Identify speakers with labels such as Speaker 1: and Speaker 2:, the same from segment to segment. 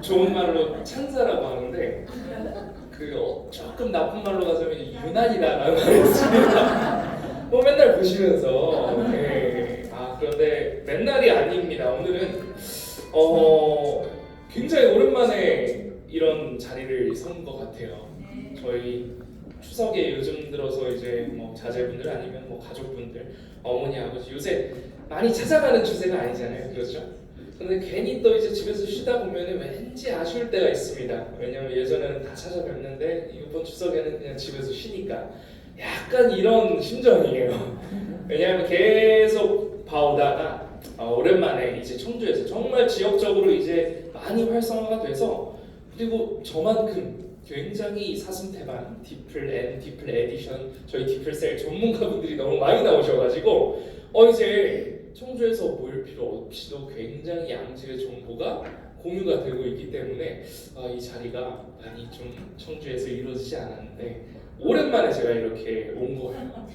Speaker 1: 좋은 말로 찬사라고 하는데 조금 나쁜 말로 가자면 유난이다라는 말이 있습니다. 뭐 맨날 보시면서 그런데 맨날이 아닙니다. 오늘은 굉장히 오랜만에 이런 자리를 선 것 같아요. 저희 추석에 요즘 들어서 이제 뭐 자제분들 아니면 뭐 가족분들, 어머니, 아버지 요새 많이 찾아가는 추세가 아니잖아요, 그렇죠? 근데 괜히 또 이제 집에서 쉬다 보면 왠지 아쉬울 때가 있습니다. 왜냐면 예전에는 다 찾아뵙는데 이번 추석에는 그냥 집에서 쉬니까 약간 이런 심정이에요. 왜냐하면 계속 봐오다가 오랜만에 이제 청주에서 정말 지역적으로 이제 많이 활성화가 돼서, 그리고 저만큼 굉장히 사슴태반, 디플 에디션, 저희 디플셀 전문가분들이 너무 많이 나오셔가지고 이제 청주에서 모일 필요 없이도 굉장히 양질의 정보가 공유가 되고 있기 때문에 이 자리가 많이 좀 청주에서 이루어지지 않았는데 오랜만에 제가 이렇게 온 거예요.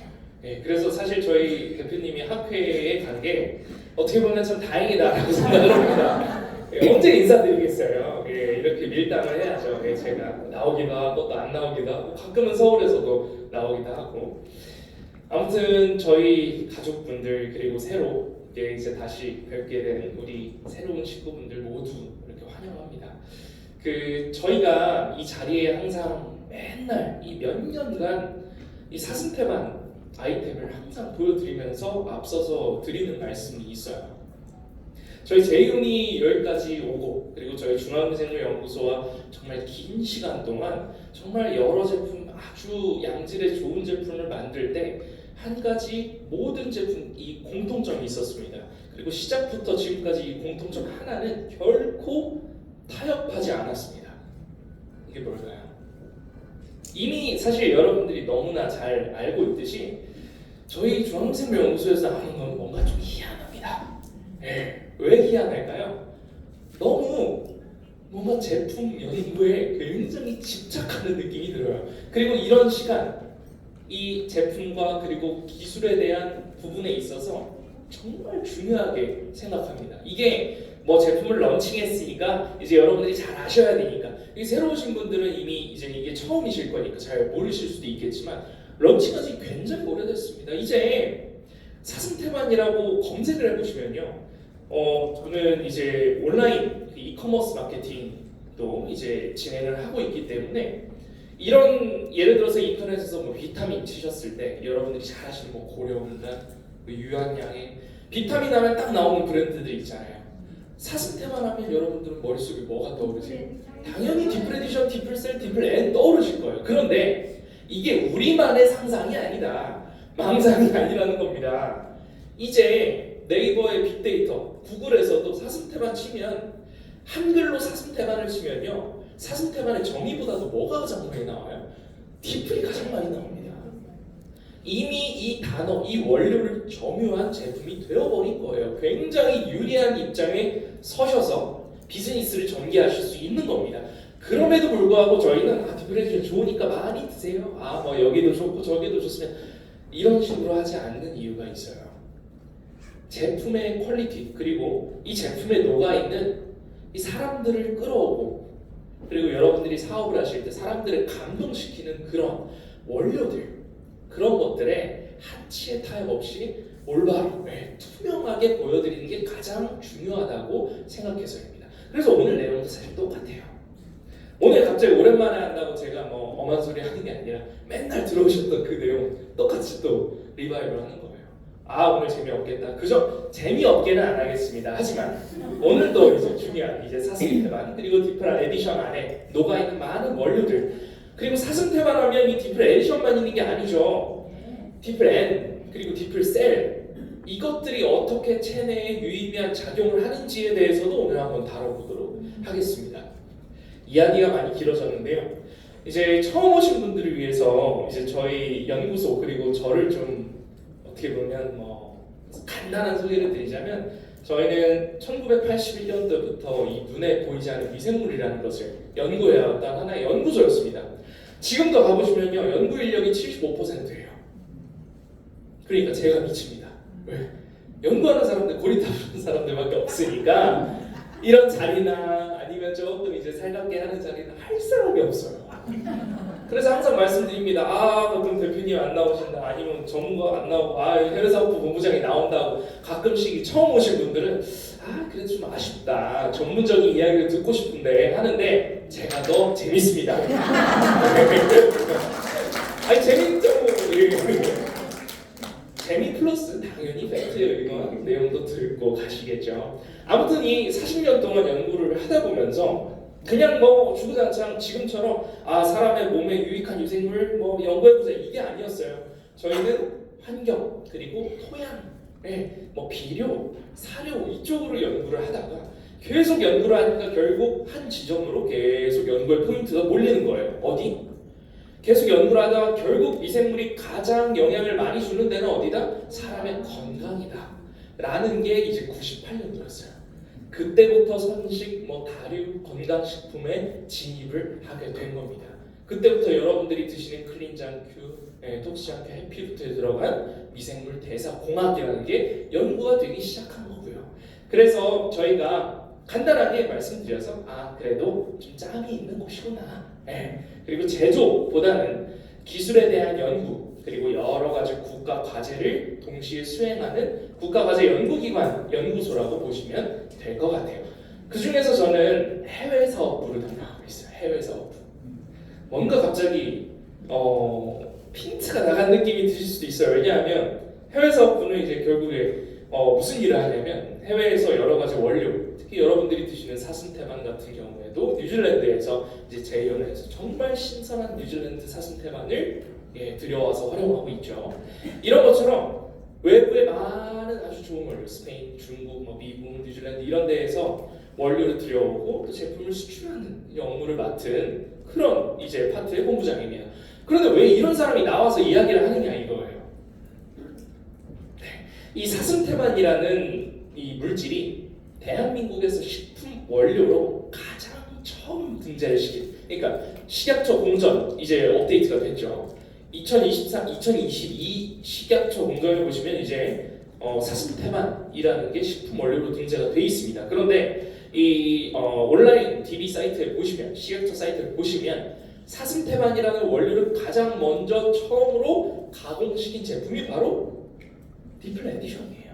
Speaker 1: 그래서 사실 저희 대표님이 학회에 간 게 어떻게 보면 참 다행이다라고 생각을 합니다. 언제 인사드리겠어요. 이렇게 밀당을 해야죠. 제가 나오기도 하고 또 안 나오기도 하고 가끔은 서울에서도 나오기도 하고, 아무튼 저희 가족분들 그리고 새로 이제 다시 뵙게 된 우리 새로운 식구분들 모두 이렇게 환영합니다. 저희가 이 자리에 항상 맨날 이 몇 년간 이 사슴태만 아이템을 항상 보여드리면서 앞서서 드리는 말씀이 있어요. 저희 재윤이 여기까지 오고, 그리고 저희 중앙생물연구소와 정말 긴 시간 동안 정말 여러 제품, 아주 양질의 좋은 제품을 만들 때 한 가지 모든 제품 이 공통점이 있었습니다. 그리고 시작부터 지금까지 이 공통점 하나는 결코 타협하지 않았습니다. 이게 뭘까요? 이미 사실 여러분들이 너무나 잘 알고 있듯이 저희 중앙생물연구소에서 하는 건 뭔가 좀 희한합니다. 왜 희한할까요? 너무 뭔가 제품 연구에 굉장히 집착하는 느낌이 들어요. 그리고 이런 시간, 이 제품과 그리고 기술에 대한 부분에 있어서 정말 중요하게 생각합니다. 이게 뭐 제품을 런칭했으니까 이제 여러분들이 잘 아셔야 되니까, 새로 오신 분들은 이미 이제 이게 처음이실 거니까 잘 모르실 수도 있겠지만 런칭한 지 굉장히 오래됐습니다. 이제 사슴태만이라고 검색을 해보시면요, 저는 이제 온라인 이커머스 마케팅도 이제 진행을 하고 있기 때문에 이런, 예를 들어서 인터넷에서 뭐 비타민 치셨을 때 여러분들이 잘 아시는 뭐 고려온단, 유한양행, 비타민 하면 딱 나오는 브랜드들 있잖아요. 사슴태만 하면 여러분들은 머릿속에 뭐가 떠오르지? 당연히 디플에디션, 디플셀, 디플N 떠오르실 거예요. 그런데 이게 우리만의 상상이 아니다, 망상이 아니라는 겁니다. 이제 네이버의 빅데이터, 구글에서도 사슴태만 치면, 한글로 사슴태만을 치면요, 사슴태만의 정의보다도 뭐가 가장 많이 나와요? 디플이 가장 많이 나옵니다. 이미 이 단어, 이 원료를 점유한 제품이 되어버린 거예요. 굉장히 유리한 입장에 서셔서 비즈니스를 전개하실 수 있는 겁니다. 그럼에도 불구하고 저희는 디플레이션 좋으니까 많이 드세요. 뭐 여기도 좋고 저기도 좋으면 이런 식으로 하지 않는 이유가 있어요. 제품의 퀄리티, 그리고 이 제품에 녹아있는 이 사람들을 끌어오고, 그리고 여러분들이 사업을 하실 때 사람들을 감동시키는 그런 원료들, 그런 것들에 한치의 타협 없이 올바로 투명하게 보여드리는 게 가장 중요하다고 생각해서입니다. 그래서 오늘 내용도 사실 똑같아요. 오늘 갑자기 오랜만에 한다고 제가 뭐 엄한 소리 하는 게 아니라 맨날 들어오셨던 그 내용 똑같이 또 리바이벌 하는 거예요. 오늘 재미없겠다. 그저 재미없게는 안 하겠습니다. 하지만 오늘도 이제 중요한 이제 사슴태만, 그리고 디플 에디션 안에 녹아있는 많은 원료들, 그리고 사슴태만 하면 이 디플 에디션만 있는 게 아니죠. 디플 N 그리고 디플 셀, 이것들이 어떻게 체내에 유의미한 작용을 하는지에 대해서도 오늘 한번 다뤄보도록 하겠습니다. 이야기가 많이 길어졌는데요. 이제 처음 오신 분들을 위해서 이제 저희 연구소 그리고 저를 좀 어떻게 보면 뭐 간단한 소개를 드리자면, 저희는 1981년도부터 이 눈에 보이지 않는 미생물이라는 것을 연구해왔던 하나의 연구소였습니다. 지금도 가보시면요, 연구 인력이 75%예요. 그러니까 제가 미칩니다. 왜? 연구하는 사람들, 고리타는 사람들밖에 없으니까 이런 자리나 아니면 아니면 조금 이제 살갑게 하는 자리는 할 사람이 없어요. 그래서 항상 말씀드립니다. 가끔 대표님 안 나오신다, 아니면 전문가 안 나오고, 해외사업부 본부장이 나온다고 가끔씩 처음 오신 분들은 그래도 좀 아쉽다, 전문적인 이야기를 듣고 싶은데 하는데 제가 더 재밌습니다. 재밌죠. 재미 플러스 당연히 팩트 이런 내용도 듣고 가시겠죠. 아무튼 이 40년 동안 연구를 하다 보면서 그냥 주구장창 지금처럼 사람의 몸에 유익한 유생물 연구해보자 이게 아니었어요. 저희는 환경 그리고 토양, 비료, 사료 이쪽으로 연구를 하다가 계속 연구를 하니까 결국 한 지점으로 계속 연구의 포인트가 몰리는 거예요. 어디? 계속 연구를 하다가 결국 미생물이 가장 영향을 많이 주는 데는 어디다? 사람의 건강이다 라는 게 이제 98년도였어요. 그때부터 선식, 다류, 건강식품에 진입을 하게 된 겁니다. 그때부터 여러분들이 드시는 클린장큐, 톡시장큐, 해피루트에 들어간 미생물 대사 공학이라는 게 연구가 되기 시작한 거고요. 그래서 저희가 간단하게 말씀드려서 그래도 좀 짬이 있는 곳이구나. 그리고 제조보다는 기술에 대한 연구 그리고 여러 가지 국가 과제를 동시에 수행하는 국가과제 연구기관 연구소라고 보시면 될 것 같아요. 그 중에서 저는 해외 사업부를 담당하고 있어요. 해외 사업부. 뭔가 갑자기 핀트가 나간 느낌이 드실 수도 있어요. 왜냐하면 해외 사업부는 이제 결국에 무슨 일을 하냐면 해외에서 여러 가지 원료, 특히 여러분들이 드시는 사슴태반 같은 경우에도 뉴질랜드에서 이제 제이온에서 정말 신선한 뉴질랜드 사슴태반을 들여와서 활용하고 있죠. 이런 것처럼 외부의 많은 아주 좋은 원료, 스페인, 중국, 미국, 뉴질랜드 이런 데에서 원료를 들여오고 또 제품을 수출하는 업무를 맡은 그런 이제 파트의 본부장입니다. 그런데 왜 이런 사람이 나와서 이야기를 하느냐 이거예요. 이 사슴태반이라는 이 물질이 대한민국에서 식품 원료로 가장 처음 등재를 시킨, 그러니까 식약처 공전 이제 업데이트가 됐죠. 2022 식약처 공정에 보시면 이제 사슴태반이라는 게 식품 원료로 등재가 돼 있습니다. 그런데 이 온라인 DB 사이트에 보시면, 식약처 사이트를 보시면 사슴태반이라는 원료를 가장 먼저 처음으로 가공시킨 제품이 바로 디플 에디션이에요.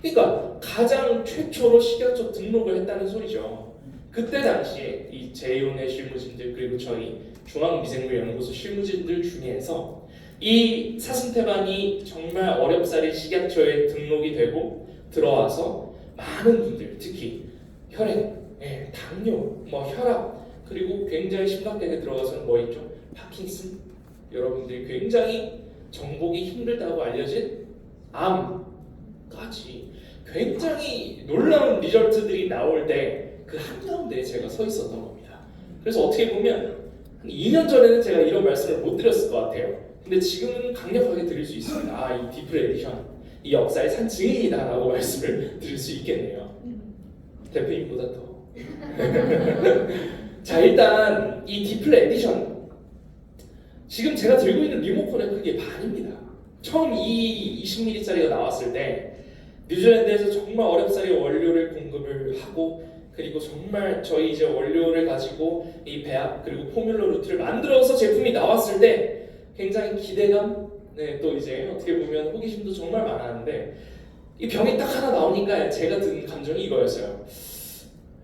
Speaker 1: 그러니까 가장 최초로 식약처 등록을 했다는 소리죠. 그때 당시에 이 제이온의 실무진들 그리고 저희 중앙미생물연구소 실무진들 중에서 이 사슴태반이 정말 어렵사리 식약처에 등록이 되고 들어와서 많은 분들, 특히 혈액, 당뇨, 혈압, 그리고 굉장히 심각하게 들어가서는 뭐 있죠? 파킨슨, 여러분들이 굉장히 정복이 힘들다고 알려진 암까지 굉장히 놀라운 리절트들이 나올 때 그 한가운데 제가 서 있었던 겁니다. 그래서 어떻게 보면 한 2년 전에는 제가 이런 말씀을 못 드렸을 것 같아요. 근데 지금은 강력하게 드릴 수 있습니다. 이 디플 에디션, 이 역사의 산 증인이다라고 말씀을 드릴 수 있겠네요. 대표님보다 더. 자, 일단 이 디플 에디션, 지금 제가 들고 있는 리모컨의 크기의 반입니다. 처음 이 20ml짜리가 나왔을 때 뉴질랜드에서 정말 어렵사리 원료를 공급을 하고, 그리고 정말 저희 이제 원료를 가지고 이 배합 그리고 포뮬러 루트를 만들어서 제품이 나왔을 때 굉장히 기대감, 또 이제 어떻게 보면 호기심도 정말 많았는데 이 병이 딱 하나 나오니까 제가 든 감정이 이거였어요.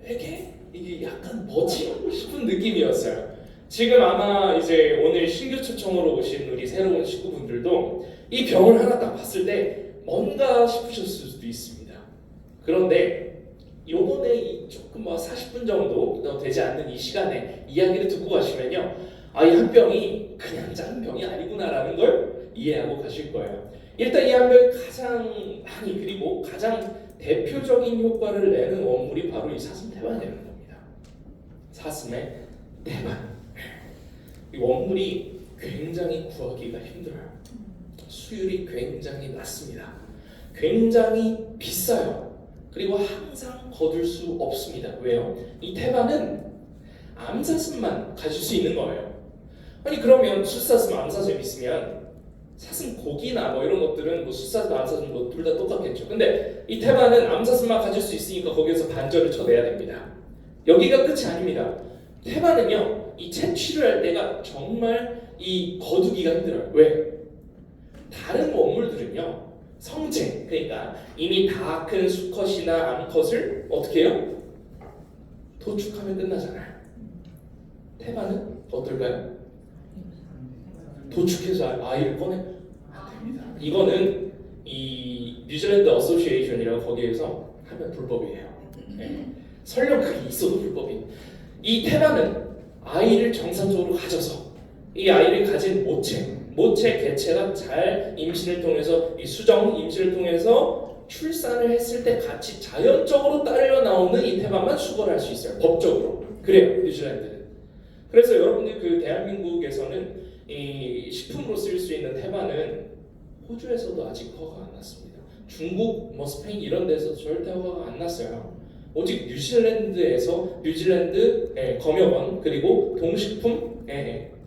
Speaker 1: 이게 약간 뭐지? 싶은 느낌이었어요. 지금 아마 이제 오늘 신규 초청으로 오신 우리 새로운 식구분들도 이 병을 하나 딱 봤을 때 뭔가 싶으셨을 수도 있습니다. 그런데 요번에 조금 40분 정도 되지 않는 이 시간에 이야기를 듣고 가시면요, 이 한 병이 그냥 작은 병이 아니구나라는 걸 이해하고 가실 거예요. 일단 이 한 병이 가장 많이 그리고 가장 대표적인 효과를 내는 원물이 바로 이 사슴태반이라는 겁니다. 사슴의 태반. 이 원물이 굉장히 구하기가 힘들어요. 수율이 굉장히 낮습니다. 굉장히 비싸요. 그리고 항상 거둘 수 없습니다. 왜요? 이 태반은 암사슴만 가질 수 있는 거예요. 아니 그러면 숫사슴, 암사슴 있으면 사슴 고기나 이런 것들은 숫사슴, 암사슴 둘 다 똑같겠죠. 근데 이 태반은 암사슴만 가질 수 있으니까 거기에서 반절을 쳐내야 됩니다. 여기가 끝이 아닙니다. 태반은요, 이 채취를 할 때가 정말 이 거두기가 힘들어요. 왜? 다른 원물들은요, 성체, 그러니까 이미 다 큰 수컷이나 암컷을 어떻게 해요? 도축하면 끝나잖아요. 태반은 어떨까요? 도축해서 아이를 꺼내 안 됩니다. 이거는 이 뉴질랜드 어소시에이션이라고 거기에서 하면 불법이에요. 네. 설령 그게 있어도 불법이에요. 이 태반은 아이를 정상적으로 가져서 이 아이를 가진 모체 개체가 잘 임신을 통해서 이 수정 임신을 통해서 출산을 했을 때 같이 자연적으로 딸려 나오는 이 태반만 수거를 할 수 있어요. 법적으로. 그래요. 뉴질랜드는. 그래서 여러분들 그 대한민국에서는 이 식품으로 쓸 수 있는 태반은 호주에서도 아직 허가가 안 났습니다. 중국, 뭐 스페인 이런 데서 절대 허가가 안 났어요. 오직 뉴질랜드에서 뉴질랜드 검역원 그리고 동식품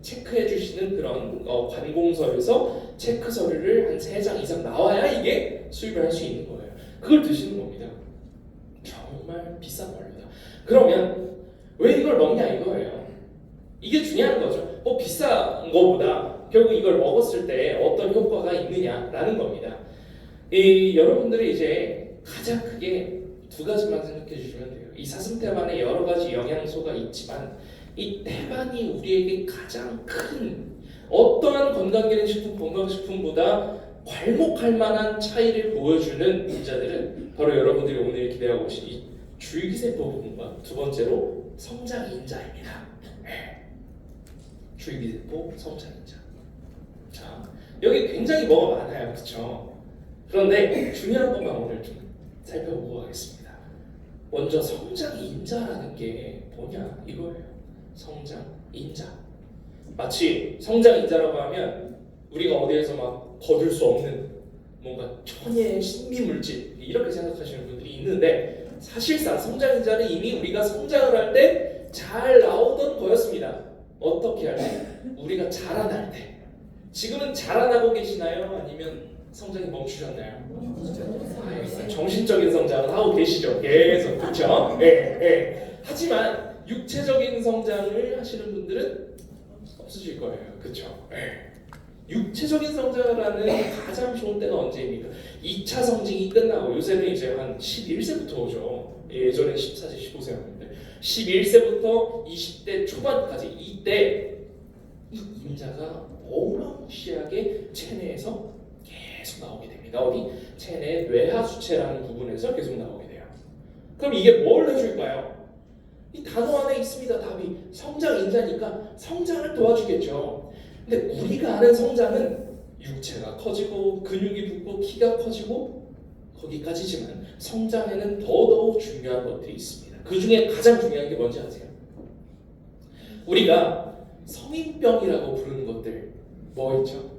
Speaker 1: 체크해 주시는 그런 관공서에서 체크 서류를 한 3장 이상 나와야 이게 수입을 할 수 있는 거예요. 그걸 드시는 겁니다. 정말 비싼 원료다. 그러면 왜 이걸 먹냐 이거예요. 이게 중요한 거죠. 비싼 거보다 결국 이걸 먹었을 때 어떤 효과가 있느냐라는 겁니다. 여러분들이 이제 가장 크게 2가지만 생각해 주시면 돼요. 이 사슴태반에 여러 가지 영양소가 있지만 이 태반이 우리에게 가장 큰 어떠한 건강기능식품, 건강식품보다 괄목할 만한 차이를 보여주는 인자들은 바로 여러분들이 오늘 기대하고 계신 이 줄기세포 부분과 두 번째로 성장인자입니다. 줄기세포, 성장인자. 자, 여기 굉장히 뭐가 많아요, 그렇죠? 그런데 중요한 것만 오늘 좀 살펴보고 가겠습니다. 먼저 성장인자라는 게 뭐냐 이거예요. 성장인자. 마치 성장인자라고 하면 우리가 어디에서 막 거둘 수 없는 뭔가 천혜의 신비물질 이렇게 생각하시는 분들이 있는데 사실상 성장인자는 이미 우리가 성장을 할 때 잘 나오던 거였습니다. 어떻게 할 때? 우리가 자라날 때. 지금은 자라나고 계시나요? 아니면 성장이 멈추셨나요? 정신적인 성장은 하고 계시죠. 계속 그렇죠? 하지만 육체적인 성장을 하시는 분들은 없으실 거예요. 그렇죠? 육체적인 성장을 하는 가장 좋은 때가 언제입니까? 2차 성징이 끝나고 요새는 이제 한 11세부터 오죠. 예전에 14세, 15세였는데 11세부터 20대 초반까지 이때 이 인자가 어마무시하게 체내에서 계속 나오게 됩니다. 어디? 체내 뇌하수체라는 부분에서 계속 나오게 돼요. 그럼 이게 뭘 해줄까요? 이 단어 안에 있습니다. 답이 성장인자니까 성장을 도와주겠죠. 근데 우리가 아는 성장은 육체가 커지고 근육이 붙고 키가 커지고 거기까지지만 성장에는 더더욱 중요한 것들이 있습니다. 그 중에 가장 중요한 게 뭔지 아세요? 우리가 성인병이라고 부르는 것들 뭐 있죠?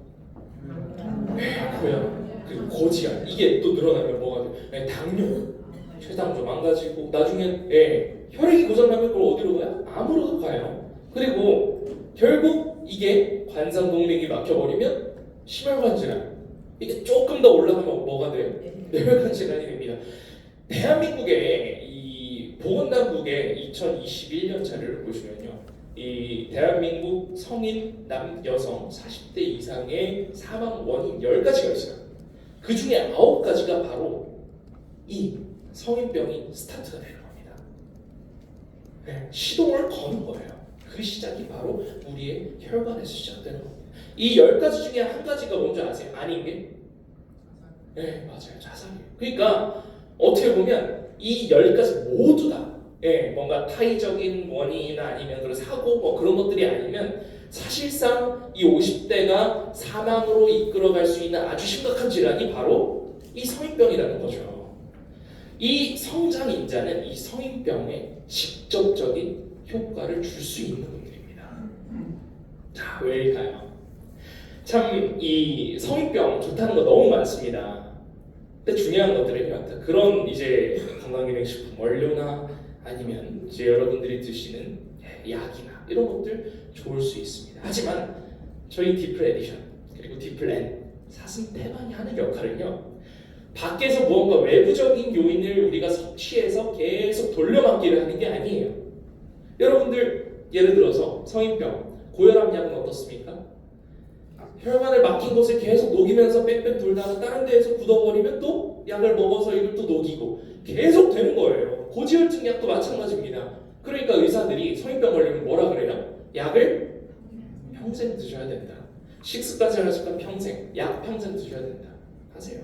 Speaker 1: 고혈압, 그리고 고지혈 이게 또 늘어나면 뭐가 돼요? 당뇨, 췌장도 망가지고 나중에 혈액이 고장나면 그걸 어디로 가요? 암으로 가요. 그리고 결국 이게 관상동맥이 막혀버리면 심혈관 질환 이게 조금 더 올라가면 뭐가 돼요? 뇌혈관 질환이 됩니다. 대한민국의 이 보건당국의 2021년 자료를 보시면요, 이 대한민국 성인 여성 40대 이상의 사망 원인 10가지가 있어요. 그 중에 9가지가 바로 이 성인병이 스타트가 되는 겁니다. 시동을 거는 거예요. 그 시작이 바로 우리의 혈관에서 시작되는 겁니다. 이 10가지 중에 한 가지가 뭔지 아세요? 아닌 게? 맞아요. 자살이에요. 그러니까 어떻게 보면 이 10가지 모두 다 뭔가 타의적인 원인이나 아니면 그런 사고 뭐 그런 것들이 아니면 사실상 이 50대가 사망으로 이끌어갈 수 있는 아주 심각한 질환이 바로 이 성인병이라는 거죠. 이 성장인자는 이 성인병에 직접적인 효과를 줄 수 있는 분들입니다. 자, 왜일까요? 참 이 성인병 좋다는 거 너무 많습니다. 근데 중요한 것들은요, 그런 이제 건강기능식품 원료나 아니면 이제 여러분들이 드시는 약이나 이런 것들 좋을 수 있습니다. 하지만 저희 디플 에디션 그리고 디플 N 사슴태반이 하는 역할은요, 밖에서 무언가 외부적인 요인을 우리가 섭취해서 계속 돌려막기를 하는 게 아니에요. 여러분들 예를 들어서 성인병, 고혈압 약은 어떻습니까? 혈관을 막힌 곳을 계속 녹이면서 빽빽 돌다가 다른 데에서 굳어버리면 또 약을 먹어서 이걸 또 녹이고 계속 되는 거예요. 고지혈증 약도 마찬가지입니다. 그러니까 의사들이 성인병 걸리면 뭐라 그래요? 약을 평생 드셔야 된다. 식습관을 하실까 평생, 약 평생 드셔야 된다. 하세요.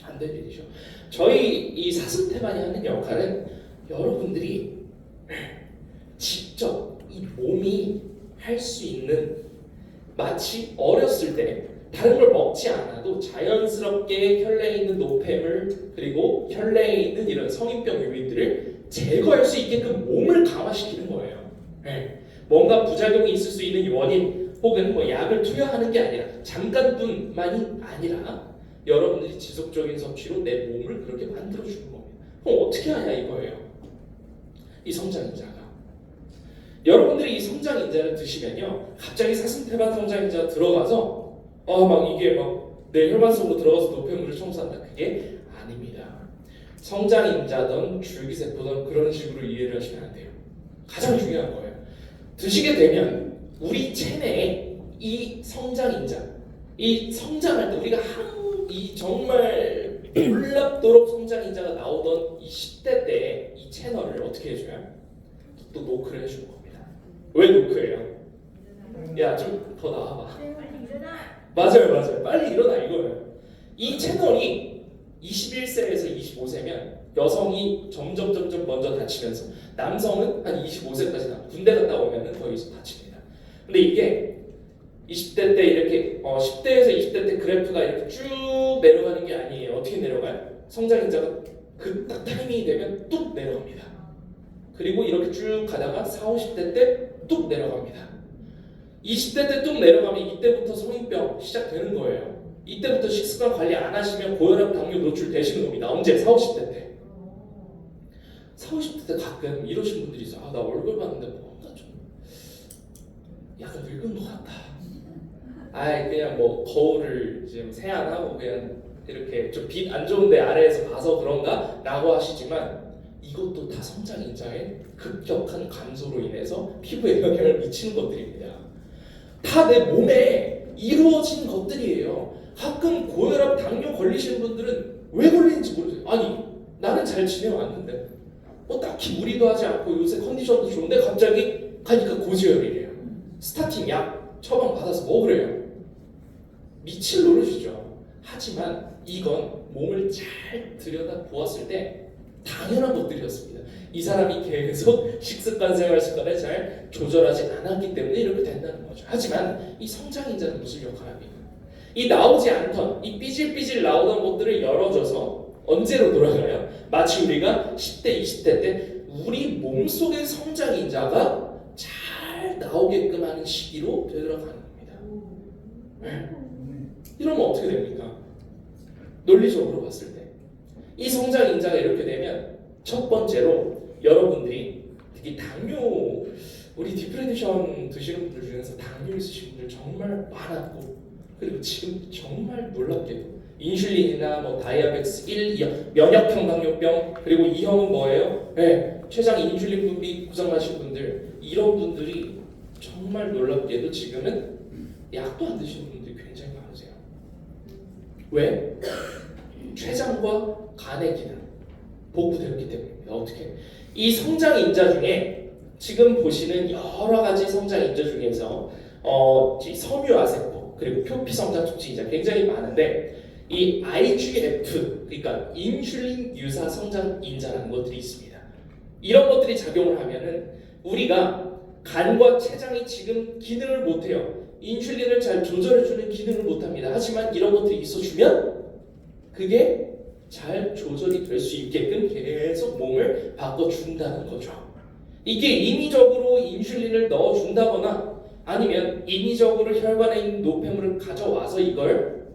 Speaker 1: 안 될 일이죠. 저희 이 사슴태만이 하는 역할은 여러분들이 직접 이 몸이 할 수 있는, 마치 어렸을 때 다른 걸 먹지 않아도 자연스럽게 혈내에 있는 노폐물 그리고 혈내에 있는 이런 성인병 요인들을 제거할 수 있게끔 몸을 강화시키는 거예요. 뭔가 부작용이 있을 수 있는 원인 혹은 뭐 약을 투여하는 게 아니라 잠깐뿐만이 아니라 여러분들이 지속적인 섭취로 내 몸을 그렇게 만들어주는 겁니다. 그럼 어떻게 하냐 이거예요. 이 성장인자가 여러분들이 이 성장인자를 드시면요, 갑자기 사슴태반 성장인자가 들어가서 막 이게 막 내 혈관 속으로 들어가서 노폐물을 청소한다. 그게 아닙니다. 성장인자든 줄기세포든 그런 식으로 이해를 하시면 안 돼요. 가장 중요한 거예요. 드시게 되면 우리 체내에 이 성장인자, 이 성장할 때 우리가 이 정말 놀랍도록 성장인자가 나오던 이 10대 때 이 채널을 어떻게 해줘요? 또 노크를 해주는 겁니다. 왜 노크예요? 야, 좀 더 나와봐. 맞아요. 빨리 일어나 이거예요. 이 채널이 21세에서 25세면 여성이 점점 먼저 다치면서 남성은 한 25세까지 군대 갔다 오면은 거의 다칩니다. 근데 이게 20대 때 이렇게 10대에서 20대 때 그래프가 이렇게 쭉 내려가는 게 아니에요. 어떻게 내려가요? 성장인자가 그 딱 타이밍이 되면 뚝 내려갑니다. 그리고 이렇게 쭉 가다가 40, 50대 때 뚝 내려갑니다. 20대 때 뚝 내려가면 이때부터 성인병 시작되는 거예요. 이때부터 식습관 관리 안 하시면 고혈압, 당뇨 노출되시는 겁니다. 언제? 40, 50대 때. 40, 50대 때 가끔 이러신 분들이 있어요. 나 얼굴 봤는데 뭔가 좀 약간 늙은 것 같다. 그냥 뭐 거울을 지금 세안하고 그냥 이렇게 좀 빛 안 좋은데 아래에서 봐서 그런가? 라고 하시지만 이것도 다 성장인자의 급격한 감소로 인해서 피부에 영향을 미치는 것들입니다. 다 내 몸에 이루어진 것들이에요. 가끔 고혈압, 당뇨 걸리시는 분들은 왜 걸리는지 모르세요. 아니, 나는 잘 지내왔는데 딱히 무리도 하지 않고 요새 컨디션도 좋은데 갑자기 가니까 고지혈이래요. 스타팅 약 처방받아서 먹으래요. 미칠 노릇이죠. 하지만 이건 몸을 잘 들여다 보았을 때 당연한 것들이었습니다. 이 사람이 계속 식습관, 생활 습관을 잘 조절하지 않았기 때문에 이렇게 된다는 거죠. 하지만 이 성장인자는 무슨 역할을 합니까? 이 나오지 않던, 이 삐질삐질 나오던 것들을 열어줘서 언제로 돌아가요? 마치 우리가 10대, 20대 때 우리 몸속의 성장인자가 잘 나오게끔 하는 시기로 되돌아가는 겁니다. 이러면 어떻게 됩니까? 논리적으로 봤을 때 이 성장인자가 이렇게 되면 첫 번째로 여러분들이 특히 당뇨, 우리 디프레디션 드시는 분들 중에서 당뇨 있으신 분들 정말 많았고, 그리고 지금 정말 놀랍게도 인슐린이나 뭐 다이아베티스 1, 2형, 면역형 당뇨병, 그리고 2형은 뭐예요? 췌장 인슐린 분비 고장나신 분들, 이런 분들이 정말 놀랍게도 지금은 약도 안 드시는 분들이 굉장히 많으세요. 왜? 췌장과 간의 기능 복구되었기 때문입니다. 어떻게? 이 성장인자 중에 지금 보시는 여러 가지 성장인자 중에서 섬유화세포 그리고 표피성장 촉진인자 굉장히 많은데, 이 IGF, 그러니까 인슐린 유사 성장인자라는 것들이 있습니다. 이런 것들이 작용을 하면은 우리가 간과 췌장이 지금 기능을 못해요. 인슐린을 잘 조절해주는 기능을 못합니다. 하지만 이런 것들이 있어주면 그게 잘 조절이 될 수 있게끔 계속 몸을 바꿔준다는 거죠. 이게 인위적으로 인슐린을 넣어준다거나 아니면 인위적으로 혈관에 있는 노폐물을 가져와서 이걸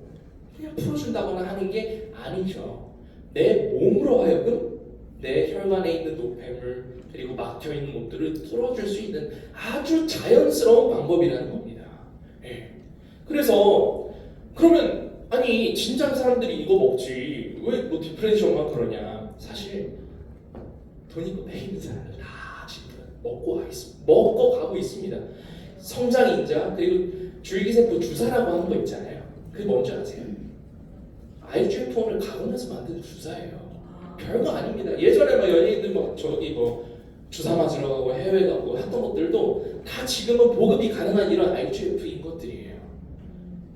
Speaker 1: 그냥 풀어준다거나 하는 게 아니죠. 내 몸으로 하여금 내 혈관에 있는 노폐물 그리고 막혀있는 것들을 뚫어줄 수 있는 아주 자연스러운 방법이라는 겁니다. 그래서 그러면 아니 진작 사람들이 이거 먹지 왜 뭐 디프레션만 그러냐. 사실 돈 있고 배 있는 사람들 다 지금 먹고 가고 있습니다. 성장 인자 그리고 줄기세포 주사라고 하는 거 있잖아요. 그게 뭔지 아세요? IGF-1을 가공해서 만든 주사예요. 별거 아닙니다. 예전에 막 연예인들 막 저기 뭐 주사 맞으러 가고 해외 가고 했던 것들도 다 지금은 보급이 가능한 이런 IGF인 것들이에요.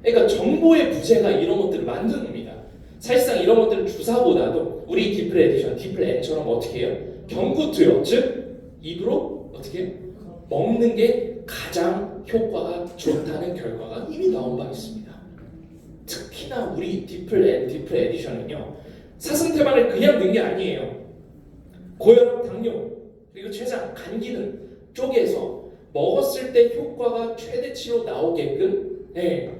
Speaker 1: 그러니까 정보의 부재가 이런 것들을 만드는 겁니다. 사실상 이런 것들은 주사보다도 우리 디플 에디션, 디플 N처럼 어떻게 해요? 경구투여, 즉 입으로 어떻게 해요? 먹는 게 가장 효과가 좋다는 결과가 이미 나온 바 있습니다. 특히나 우리 디플 N, 디플 에디션은요 사슴태반을 그냥 넣은 게 아니에요. 고혈압, 당뇨, 그리고 췌장, 간 기능 쪽에서 먹었을 때 효과가 최대치로 나오게끔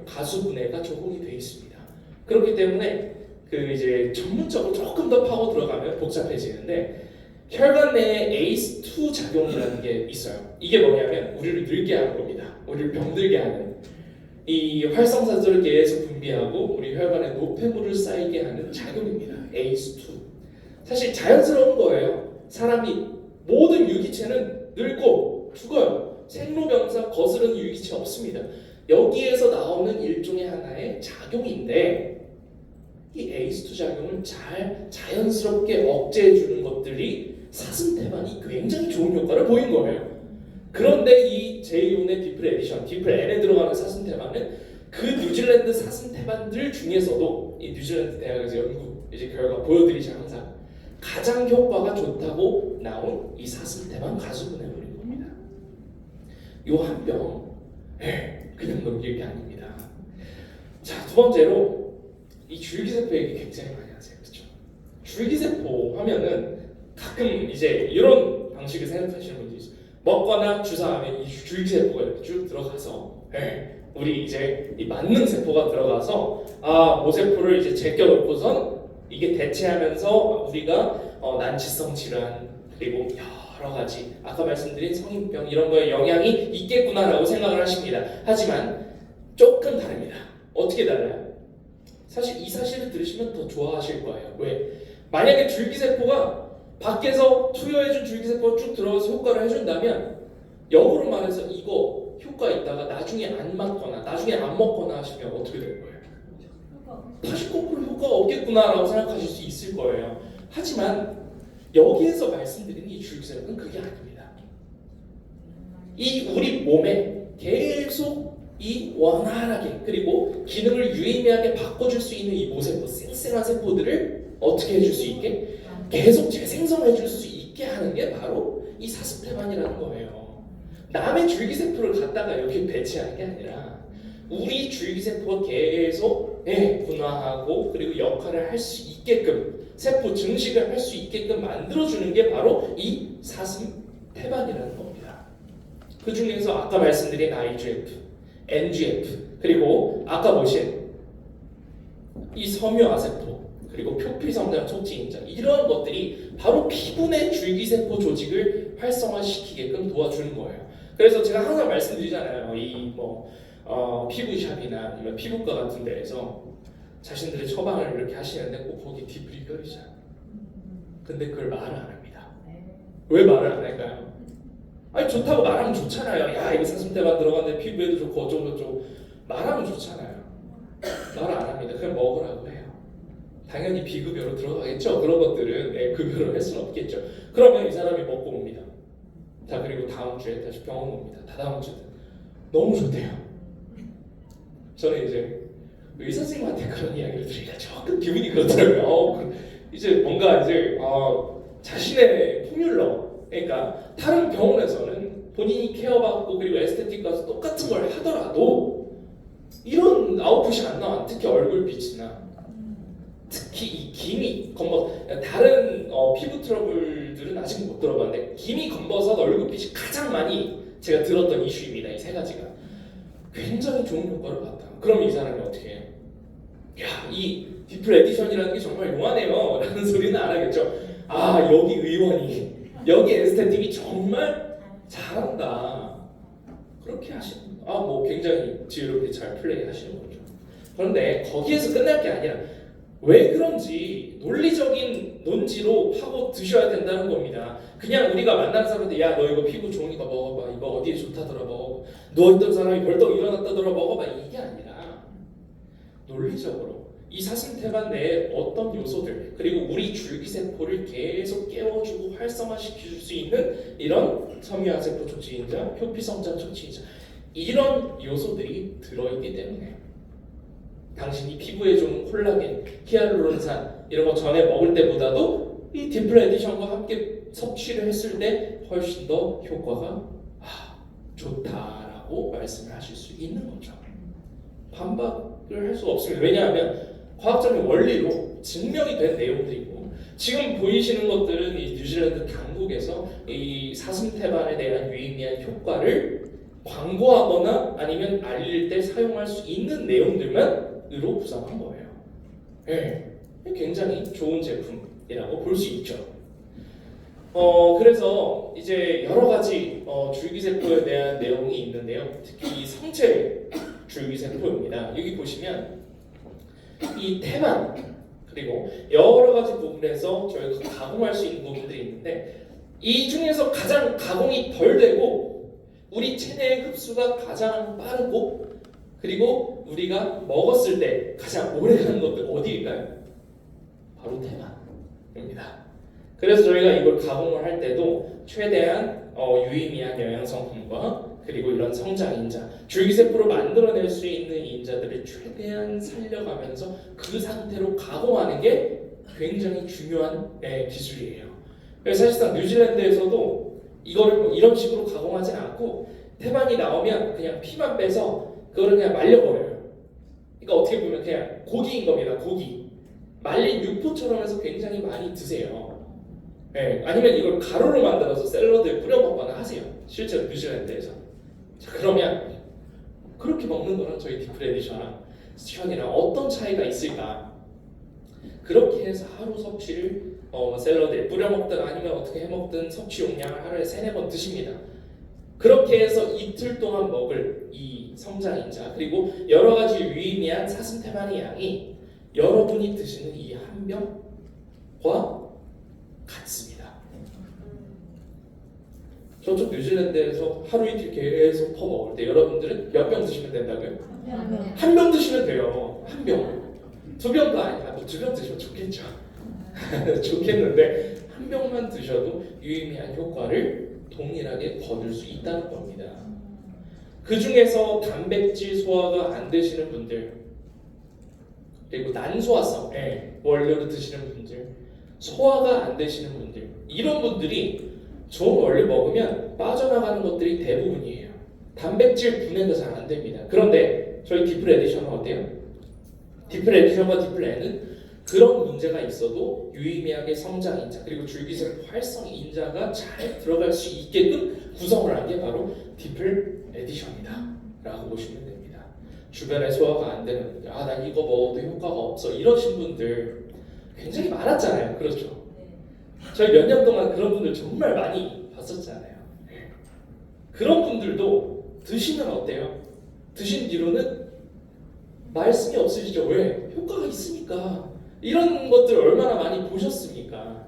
Speaker 1: 가수분해가 적용이 되어 있습니다. 그렇기 때문에 그 이제 전문적으로 조금 더 파고 들어가면 복잡해지는데 혈관 내에 ACE2 작용이라는 게 있어요. 이게 뭐냐면 우리를 늙게 하는 겁니다. 우리를 병들게 하는 이 활성산소를 계속 분비하고 우리 혈관에 노폐물을 쌓이게 하는 작용입니다. ACE2. 사실 자연스러운 거예요. 사람이 모든 유기체는 늙고 죽어요. 생로병사 거스르는 유기체 없습니다. 여기에서 나오는 일종의 하나의 작용인데 이 ACE2 작용을 잘 자연스럽게 억제해주는 것들이 사슴태반이 굉장히 좋은 효과를 보인 거예요. 그런데 이 제이온의 디플 에디션, 디플 N에 들어가는 사슴태반은 그 뉴질랜드 사슴태반들 중에서도 이 뉴질랜드 대학에서 연구 이제 결과 보여드리지 항상 가장 효과가 좋다고 나온 이 사슴태반 가수분해 버린 겁니다. 요 한 병 그냥 넘길 게 아닙니다. 자, 두 번째로 이 줄기세포 얘기 굉장히 많이 하세요, 그렇죠? 줄기세포 하면은 가끔 이제 이런 방식을 생각하시는 분들이 있어요. 먹거나 주사하면 이 줄기세포가 이렇게 쭉 들어가서 우리 이제 이 만능 세포가 들어가서 모세포를 이제 제껴놓고선 이게 대체하면서 우리가 난치성 질환 그리고 여러 가지 아까 말씀드린 성인병 이런 거에 영향이 있겠구나라고 생각을 하십니다. 하지만 조금 다릅니다. 어떻게 달라요? 사실 이 사실을 들으시면 더 좋아하실 거예요. 왜? 만약에 줄기세포가 밖에서 투여해준 줄기세포가 쭉 들어가서 효과를 해준다면 역으로 말해서 이거 효과 있다가 나중에 안 맞거나 나중에 안 먹거나 하시면 어떻게 될 거예요? 다시 거꾸로 효과가 없겠구나라고 생각하실 수 있을 거예요. 하지만 여기에서 말씀드리는 이 줄기세포는 그게 아닙니다. 이 우리 몸에 계속 이 원활하게 그리고 기능을 유의미하게 바꿔줄 수 있는 이 모세포, 쌩쌩한 세포들을 어떻게 해줄 수 있게 계속 재생성해줄 수 있게 하는 게 바로 이 사슴태반이라는 거예요. 남의 줄기세포를 갖다가 이렇게 배치하는 게 아니라 우리 줄기세포가 계속 분화하고 그리고 역할을 할 수 있게끔 세포 증식을 할 수 있게끔 만들어주는 게 바로 이 사슴태반이라는 겁니다. 그 중에서 아까 말씀드린 IGF, NGF 그리고 아까 보신 이 섬유아세포 그리고 표피성장 촉진인자 이런 것들이 바로 피부 내 줄기세포 조직을 활성화시키게끔 도와주는 거예요. 그래서 제가 항상 말씀드리잖아요. 이 피부샵이나 아니면 피부과 같은 데에서 자신들의 처방을 이렇게 하시는데 꼭 거기 디플이 껴있잖아요. 근데 그걸 말을 안 합니다. 왜 말을 안 할까요? 아니 좋다고 말하면 좋잖아요. 야 이거 사슴태반 들어갔는데 피부에도 좋고 어쩌고저쩌고 말하면 좋잖아요. 말 안 합니다. 그냥 먹으라고 해요. 당연히 비급여로 들어가겠죠. 그런 것들은 급여로 할 수는 없겠죠. 그러면 이 사람이 먹고 옵니다. 자 그리고 다음 주에 다시 병원 옵니다. 다다음 주에 너무 좋대요. 저는 이제 의사 선생님한테 그런 이야기를 드리니까 조금 기분이 그렇더라고요. 이제 뭔가 이제 자신의 포뮬러 그러니까 다른 병원에서는 본인이 케어받고 그리고 에스테틱 가서 똑같은 걸 하더라도 이런 아웃풋이 안 나와. 특히 얼굴빛이나 특히 이 기미 검버섯 다른 피부 트러블들은 아직 못 들어봤는데 기미 검버섯 얼굴빛이 가장 많이 제가 들었던 이슈입니다. 이 세 가지가 굉장히 좋은 효과를 봤다. 그럼 이 사람이 어떻게 해요? 야, 이 디플 에디션이라는 게 정말 용하네요 라는 소리는 안 하겠죠. 여기 의원이 여기 에스테틱이 정말 잘한다 그렇게 하시는 굉장히 지혜롭게 잘 플레이 하시는 거죠. 그런데 거기에서 끝날 게 아니라 왜 그런지 논리적인 논지로 파고 드셔야 된다는 겁니다. 그냥 우리가 만나는 사람한테 야 너 이거 피부 좋으니까 먹어봐, 이거 어디에 좋다더라 먹어, 누워있던 사람이 벌떡 일어났다더라 먹어봐, 이게 아니라 논리적으로 이 사슴태반 내에 어떤 요소들, 그리고 우리 줄기세포를 계속 깨워주고 활성화시킬 수 있는 이런 섬유화세포 촉진인자, 표피성장 촉진인자, 이런 요소들이 들어있기 때문에 당신이 피부에 좋은 콜라겐, 히알루론산 이런 거 전에 먹을 때보다도 이 딤플 에디션과 함께 섭취를 했을 때 훨씬 더 효과가 좋다라고 말씀을 하실 수 있는 거죠. 반박을 할 수가 없습니다. 왜냐하면 과학적인 원리로 증명이 된 내용들이고, 지금 보이시는 것들은 이 뉴질랜드 강국에서 이 사슴태반에 대한 유의미한 효과를 광고하거나 아니면 알릴 때 사용할 수 있는 내용들만으로 구성한 거예요. 네, 굉장히 좋은 제품이라고 볼 수 있죠. 그래서 이제 여러 가지 줄기세포에 대한 내용이 있는데요. 특히 이 성체 줄기세포입니다. 여기 보시면 이 태반, 그리고 여러 가지 부분에서 저희가 가공할 수 있는 부분들이 있는데, 이 중에서 가장 가공이 덜 되고 우리 체내의 흡수가 가장 빠르고 그리고 우리가 먹었을 때 가장 오래 가는 것들 어디일까요? 바로 태반입니다. 그래서 저희가 이걸 가공을 할 때도 최대한 유의미한 영양성분과 그리고 이런 성장인자, 줄기세포로 만들어낼 수 있는 인자들을 최대한 살려가면서 그 상태로 가공하는 게 굉장히 중요한 기술이에요. 그래서 사실상 뉴질랜드에서도 이거를 뭐 이런 식으로 가공하지 않고 태반이 나오면 그냥 피만 빼서 그거를 그냥 말려버려요. 그러니까 어떻게 보면 그냥 고기인 겁니다. 고기. 말린 육포처럼 해서 굉장히 많이 드세요. 아니면 이걸 가루로 만들어서 샐러드에 뿌려 먹거나 하세요. 실제로 뉴질랜드에서. 자, 그러면 그렇게 먹는 거랑 저희 딤플 에디션이랑 어떤 차이가 있을까? 그렇게 해서 하루 섭취를 샐러드에 뿌려 먹든 아니면 어떻게 해 먹든 섭취 용량을 하루에 3-4번 드십니다. 그렇게 해서 이틀 동안 먹을 이 성장인자, 그리고 여러 가지 유의미한 사슴태반의 양이 여러분이 드시는 이 한 병과 같습니다. 저쪽 뉴질랜드에서 하루 이틀 계속 퍼먹을 때 여러분들은 몇 병 드시면 된다고요? 한 병 드시면 돼요. 한 병. 2병도 아니야. 2병 드시면 좋겠죠. 좋겠는데 한 병만 드셔도 유의미한 효과를 동일하게 거둘 수 있다는 겁니다. 그 중에서 단백질 소화가 안 되시는 분들, 그리고 난소화성 원료를 드시는 분들, 소화가 안 되시는 분들, 이런 분들이 좋은 원료 먹으면 빠져나가는 것들이 대부분이에요. 단백질 분해가 잘 안 됩니다. 그런데 저희 딤플 에디션은 어때요? 딤플 에디션과 딤플 N은 그런 문제가 있어도 유의미하게 성장인자 그리고 줄기세포 활성인자가 잘 들어갈 수 있게끔 구성을 한 게 바로 딤플 에디션이다 라고 보시면 됩니다. 주변에 소화가 안 되는 분들, 난 이거 먹어도 효과가 없어 이러신 분들 굉장히 많았잖아요. 그렇죠? 저희 몇 년 동안 그런 분들 정말 많이 봤었잖아요. 그런 분들도 드시면 어때요? 드신 뒤로는 말씀이 없으시죠? 왜? 효과가 있으니까. 이런 것들 얼마나 많이 보셨습니까?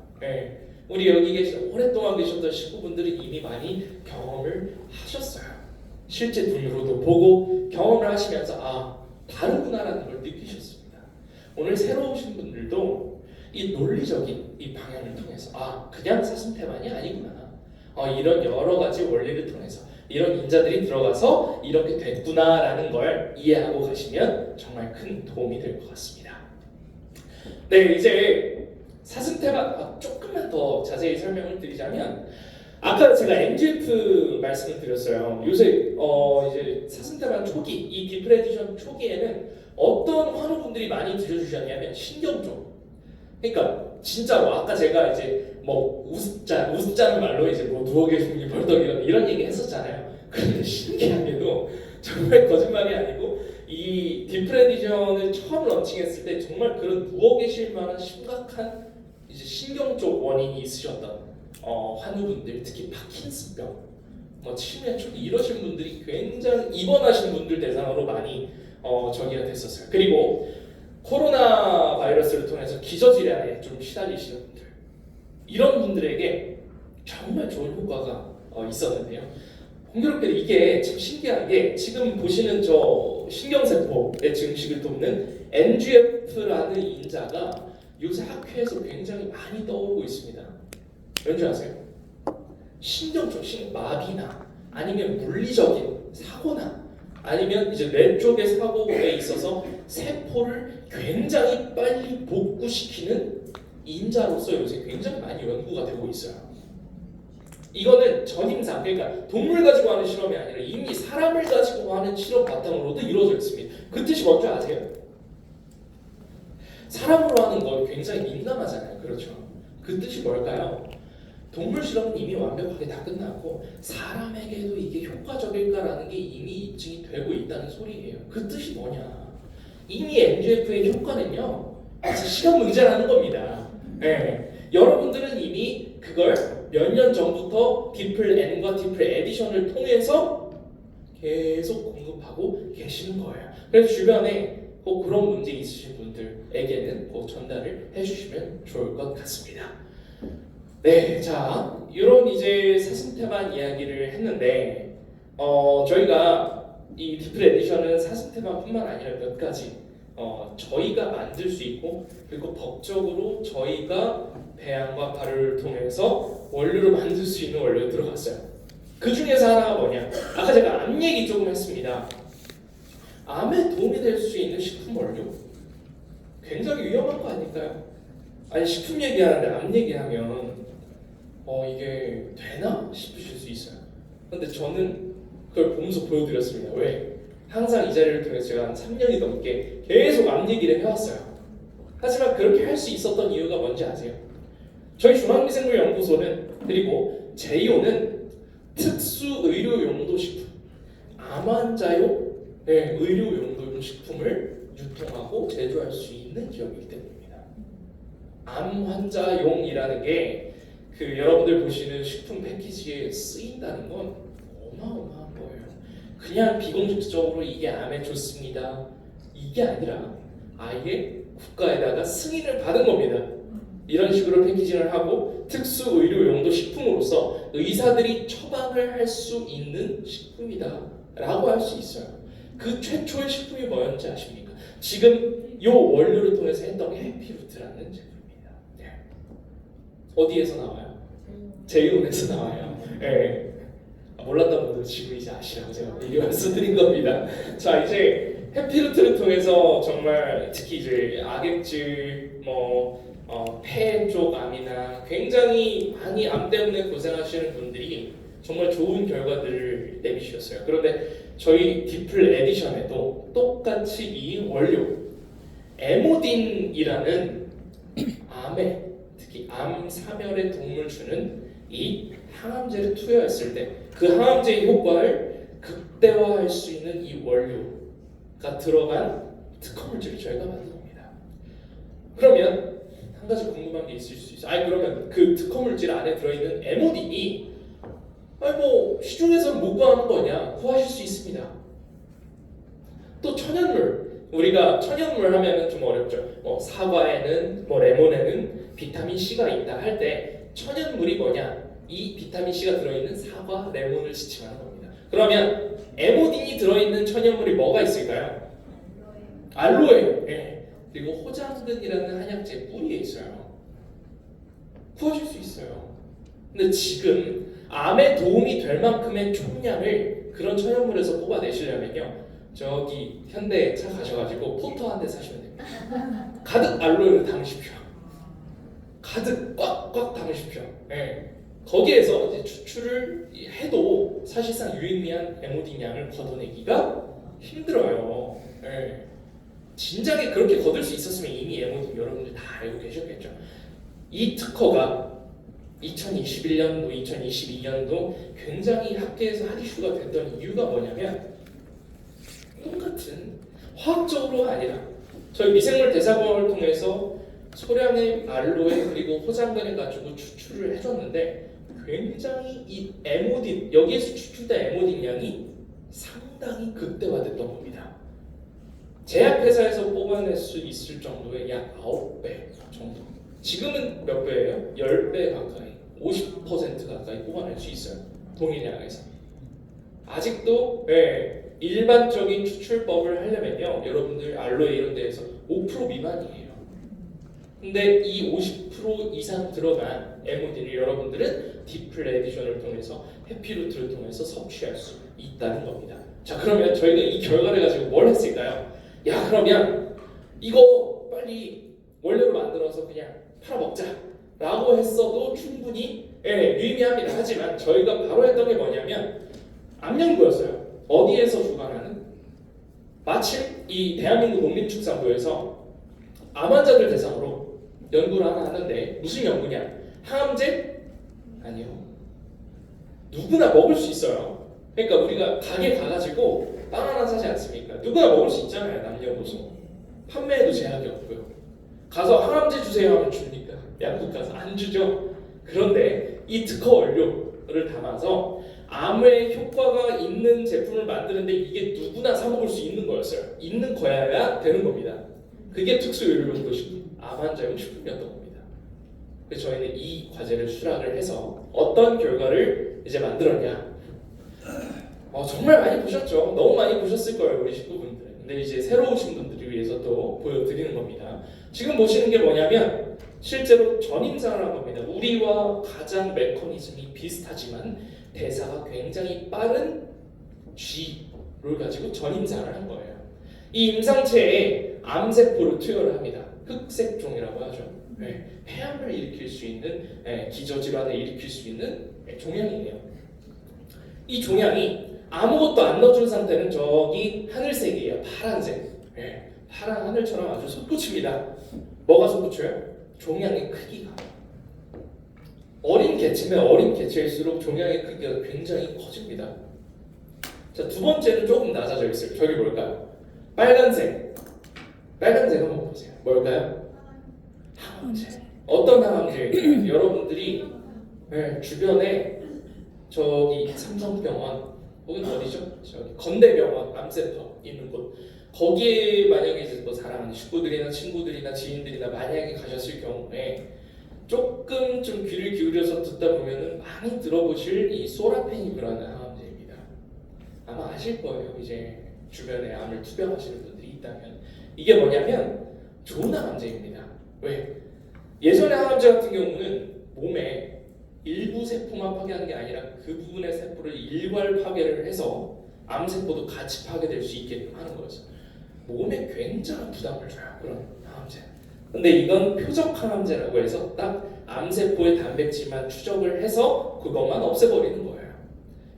Speaker 1: 우리 여기 계신 오랫동안 계셨던 식구분들이 이미 많이 경험을 하셨어요. 실제 눈으로도 보고 경험을 하시면서 다르구나라는 걸 느끼셨습니다. 오늘 새로 오신 분들도 이 논리적인 이 방향을 통해서 그냥 사슴태반이 아니구나, 이런 여러 가지 원리를 통해서 이런 인자들이 들어가서 이렇게 됐구나라는 걸 이해하고 가시면 정말 큰 도움이 될 것 같습니다. 네, 이제 사슴태반 조금만 더 자세히 설명을 드리자면, 아까 제가 MGF 말씀을 드렸어요. 요새 이제 사슴태반 초기, 이 딤플 에디션 초기에는 어떤 환우분들이 많이 들려주셨냐면 신경종. 그러니까 진짜로 아까 제가 이제 뭐 우습자는 말로 이제 뭐 누워 계신 분이 벌떡 이런 얘기 했었잖아요. 그런데 신기하게도 정말 거짓말이 아니고 이 딤플 에디션을 처음 런칭했을 때 정말 그런 누워 계실 만한 심각한 이제 신경 쪽 원인이 있으셨던 환우분들, 특히 파킨슨병, 치매 초기 이러신 분들이 굉장히 입원하신 분들 대상으로 많이 저기가 됐었어요. 그리고 코로나 바이러스를 통해서 기저질환에 좀 시달리시는 분들, 이런 분들에게 정말 좋은 효과가 있었는데요. 홍교롭게도 이게 참 신기한 게 지금 보시는 저 신경세포의 증식을 돕는 NGF라는 인자가 요새 학회에서 굉장히 많이 떠오르고 있습니다. 왠지 아세요? 신경적 마비나 아니면 물리적인 사고나 아니면 이제 뇌 쪽의 사고에 있어서 세포를 굉장히 빨리 복구시키는 인자로서 요새 굉장히 많이 연구가 되고 있어요. 이거는 전임상, 그러니까 동물 가지고 하는 실험이 아니라 이미 사람을 가지고 하는 실험 바탕으로도 이루어져 있습니다. 그 뜻이 뭔지 아세요? 사람으로 하는 건 굉장히 민감하잖아요. 그렇죠? 그 뜻이 뭘까요? 동물 실험은 이미 완벽하게 다 끝났고 사람에게도 이게 효과적일까라는 게 이미 입증이 되고 있다는 소리예요. 그 뜻이 뭐냐? 이미 MGF의 효과는요, 시간 문제라는 겁니다. 네. 여러분들은 이미 그걸 몇 년 전부터 디플 N과 디플 에디션을 통해서 계속 공급하고 계시는 거예요. 그래서 주변에 꼭 그런 문제 있으신 분들에게는 꼭 전달을 해주시면 좋을 것 같습니다. 네, 자, 이런 이제 사슴테만 이야기를 했는데, 저희가 이 디플 에디션은 사슴테만뿐만 아니라 몇 가지 저희가 만들 수 있고, 그리고 법적으로 저희가 배양과 발효를 통해서 원료를 만들 수 있는 원료가 들어갔어요. 그 중에서 하나가 뭐냐? 아까 제가 암 얘기 조금 했습니다. 암에 도움이 될 수 있는 식품 원료? 굉장히 위험한 거 아닐까요? 아니, 식품 얘기하는데 암 얘기하면 이게 되나 싶으실 수 있어요. 근데 저는 그걸 보면서 보여드렸습니다. 왜? 항상 이 자리를 통해서 제가 한 3년이 넘게 계속 암 얘기를 해왔어요. 하지만 그렇게 할 수 있었던 이유가 뭔지 아세요? 저희 중앙미생물연구소는, 그리고 제이오는 특수 의료용도식품, 암 환자용 의료용도용 식품을 유통하고 제조할 수 있는 기업이기 때문입니다. 암 환자용이라는 게 그 여러분들 보시는 식품 패키지에 쓰인다는 건 어마어마한 거예요. 그냥 비공식적으로 이게 암에 좋습니다, 이게 아니라 아예 국가에다가 승인을 받은 겁니다. 이런 식으로 패키징을 하고 특수 의료 용도 식품으로서 의사들이 처방을 할 수 있는 식품이다 라고 할 수 있어요. 그 최초의 식품이 뭐였는지 아십니까? 지금 이 원료를 통해서 했던 게 해피루트라는 제품입니다. 네. 어디에서 나와요? 제이온에서 나와요. 네. 몰랐던 분들 지금 이제 아시라고 제가 미리 말씀드린 겁니다. 자, 이제 해피루트를 통해서 정말 특히 이제 악액질, 폐 쪽 암이나 굉장히 많이 암 때문에 고생하시는 분들이 정말 좋은 결과들을 내비추셨어요. 그런데 저희 디플 에디션에도 똑같이 이 원료 에모딘이라는 암에, 특히 암 사멸에 도움을 주는 이 항암제를 투여했을 때 그 항암제의 효과를 극대화할 수 있는 이 원료가 들어간 특허물질을 저희가 만든 겁니다. 그러면 한 가지 궁금한 게 있을 수 있어요. 그러면 그 특허물질 안에 들어있는 에모딘이 시중에서는 못 구하는 거냐? 구하실 수 있습니다. 또 천연물, 우리가 천연물 하면은 좀 어렵죠. 사과에는, 레몬에는 비타민 C가 있다 할 때 천연물이 뭐냐? 이 비타민 C가 들어있는 사과, 레몬을 지칭하는 겁니다. 그러면 에모딘이 들어있는 천연물이 뭐가 있을까요? 알로에, 그리고 호장근이라는 한약재 뿌리에 있어요. 구하실 수 있어요. 근데 지금 암에 도움이 될 만큼의 총량을 그런 천연물에서 뽑아내시려면요, 저기 현대차 가셔가지고 포터 한 대 사시면 됩니다. 가득 알로에를 담으십시오. 가득 꽉꽉 담으십시오. 거기에서 이제 추출을 해도 사실상 유의미한 에모딘 양을 걷어내기가 힘들어요. 진작에 그렇게 거둘 수 있었으면 이미 에모딘 여러분들 다 알고 계셨겠죠. 이 특허가 2021년도, 2022년도 굉장히 학계에서 핫 이슈가 됐던 이유가 뭐냐면 똑같은 화학적으로가 아니라 저희 미생물 대사광을 통해서 소량의 알로에 그리고 호장근을 가지고 추출을 해줬는데 굉장히 이 에모딘, 여기에서 추출된 에모딘 양이 상당히 극대화됐던 겁니다. 제약회사에서 뽑아낼 수 있을 정도의 약 9배 정도. 지금은 몇 배예요? 10배 가까이, 50% 가까이 뽑아낼 수 있어요. 동일약에서. 아직도 일반적인 추출법을 하려면요, 여러분들 알로에 이런 데에서 5% 미만이에요. 근데 이 50% 이상 들어간 MOD를 여러분들은 디플 에디션을 통해서 해피루트를 통해서 섭취할 수 있다는 겁니다. 자, 그러면 저희가 이 결과를 가지고 뭘 했을까요? 야, 그러면 이거 빨리 원료로 만들어서 그냥 팔아먹자 라고 했어도 충분히 유의미합니다. 하지만 저희가 바로 했던 게 뭐냐면 암연구였어요. 어디에서 주관하는? 마침 이 대한민국 농림축산부에서 암 환자들 대상으로 연구를 하나 하는데, 무슨 연구냐? 항암제? 아니요. 누구나 먹을 수 있어요. 그러니까 우리가 가게 가가지고 빵 하나 사지 않습니까? 누구나 먹을 수 있잖아요. 남녀노소. 판매에도 제약이 없고요. 가서 항암제 주세요 하면 줍니까? 약국 가서 안 주죠. 그런데 이 특허 원료를 담아서 암에 효과가 있는 제품을 만드는데 이게 누구나 사 먹을 수 있는 거였어요. 있는 거여야 되는 겁니다. 그게 특수의료용도식 암 환자용 식품이었던 겁니다. 그래서 저희는 이 과제를 수락을 해서 어떤 결과를 이제 만들었냐? 정말 많이 보셨죠? 너무 많이 보셨을 거예요, 우리 식구분들. 근데 이제 새로 오신 분들을 위해서 또 보여드리는 겁니다. 지금 보시는 게 뭐냐면 실제로 전임상을 한 겁니다. 우리와 가장 메커니즘이 비슷하지만 대사가 굉장히 빠른 G를 가지고 전임상을 한 거예요. 이 임상체에 암세포를 투여를 합니다. 흑색종이라고 하죠. 폐암을 일으킬 수 있는, 기저질환을 일으킬 수 있는 종양이에요. 이 종양이 아무것도 안 넣어준 상태는 저기 하늘색이에요. 파란색. 파란 하늘처럼 아주 솟구칩니다. 뭐가 솟구쳐요? 종양의 크기가. 어린 개체면 어린 개체일수록 종양의 크기가 굉장히 커집니다. 자, 두 번째는 조금 낮아져 있어요. 저기 뭘까요? 빨간색. 빨간색 한번 보세요. 뭘까요? 항암제. 어떤 항암제일까요? 여러분들이 주변에 저기 삼성병원 혹은 어디죠? 저기 건대병원 암센터 있는 곳, 거기에 만약에 이제 뭐 사랑하는 식구들이나 친구들이나 지인들이나 만약에 가셨을 경우에 조금 좀 귀를 기울여서 듣다 보면은 많이 들어보실 이 소라페니브라는 항암제입니다. 아마 아실 거예요. 이제 주변에 암을 투병하시는 분들이 있다면. 이게 뭐냐면 좋은 항암제입니다. 왜? 예전에 항암제 같은 경우는 몸에 일부 세포만 파괴하는 게 아니라 그 부분의 세포를 일괄 파괴를 해서 암세포도 같이 파괴될 수 있게끔 하는 거였어요. 몸에 굉장한 부담을 줘요, 그런 항암제. 근데 이건 표적 항암제라고 해서 딱 암세포의 단백질만 추적을 해서 그것만 없애버리는 거예요.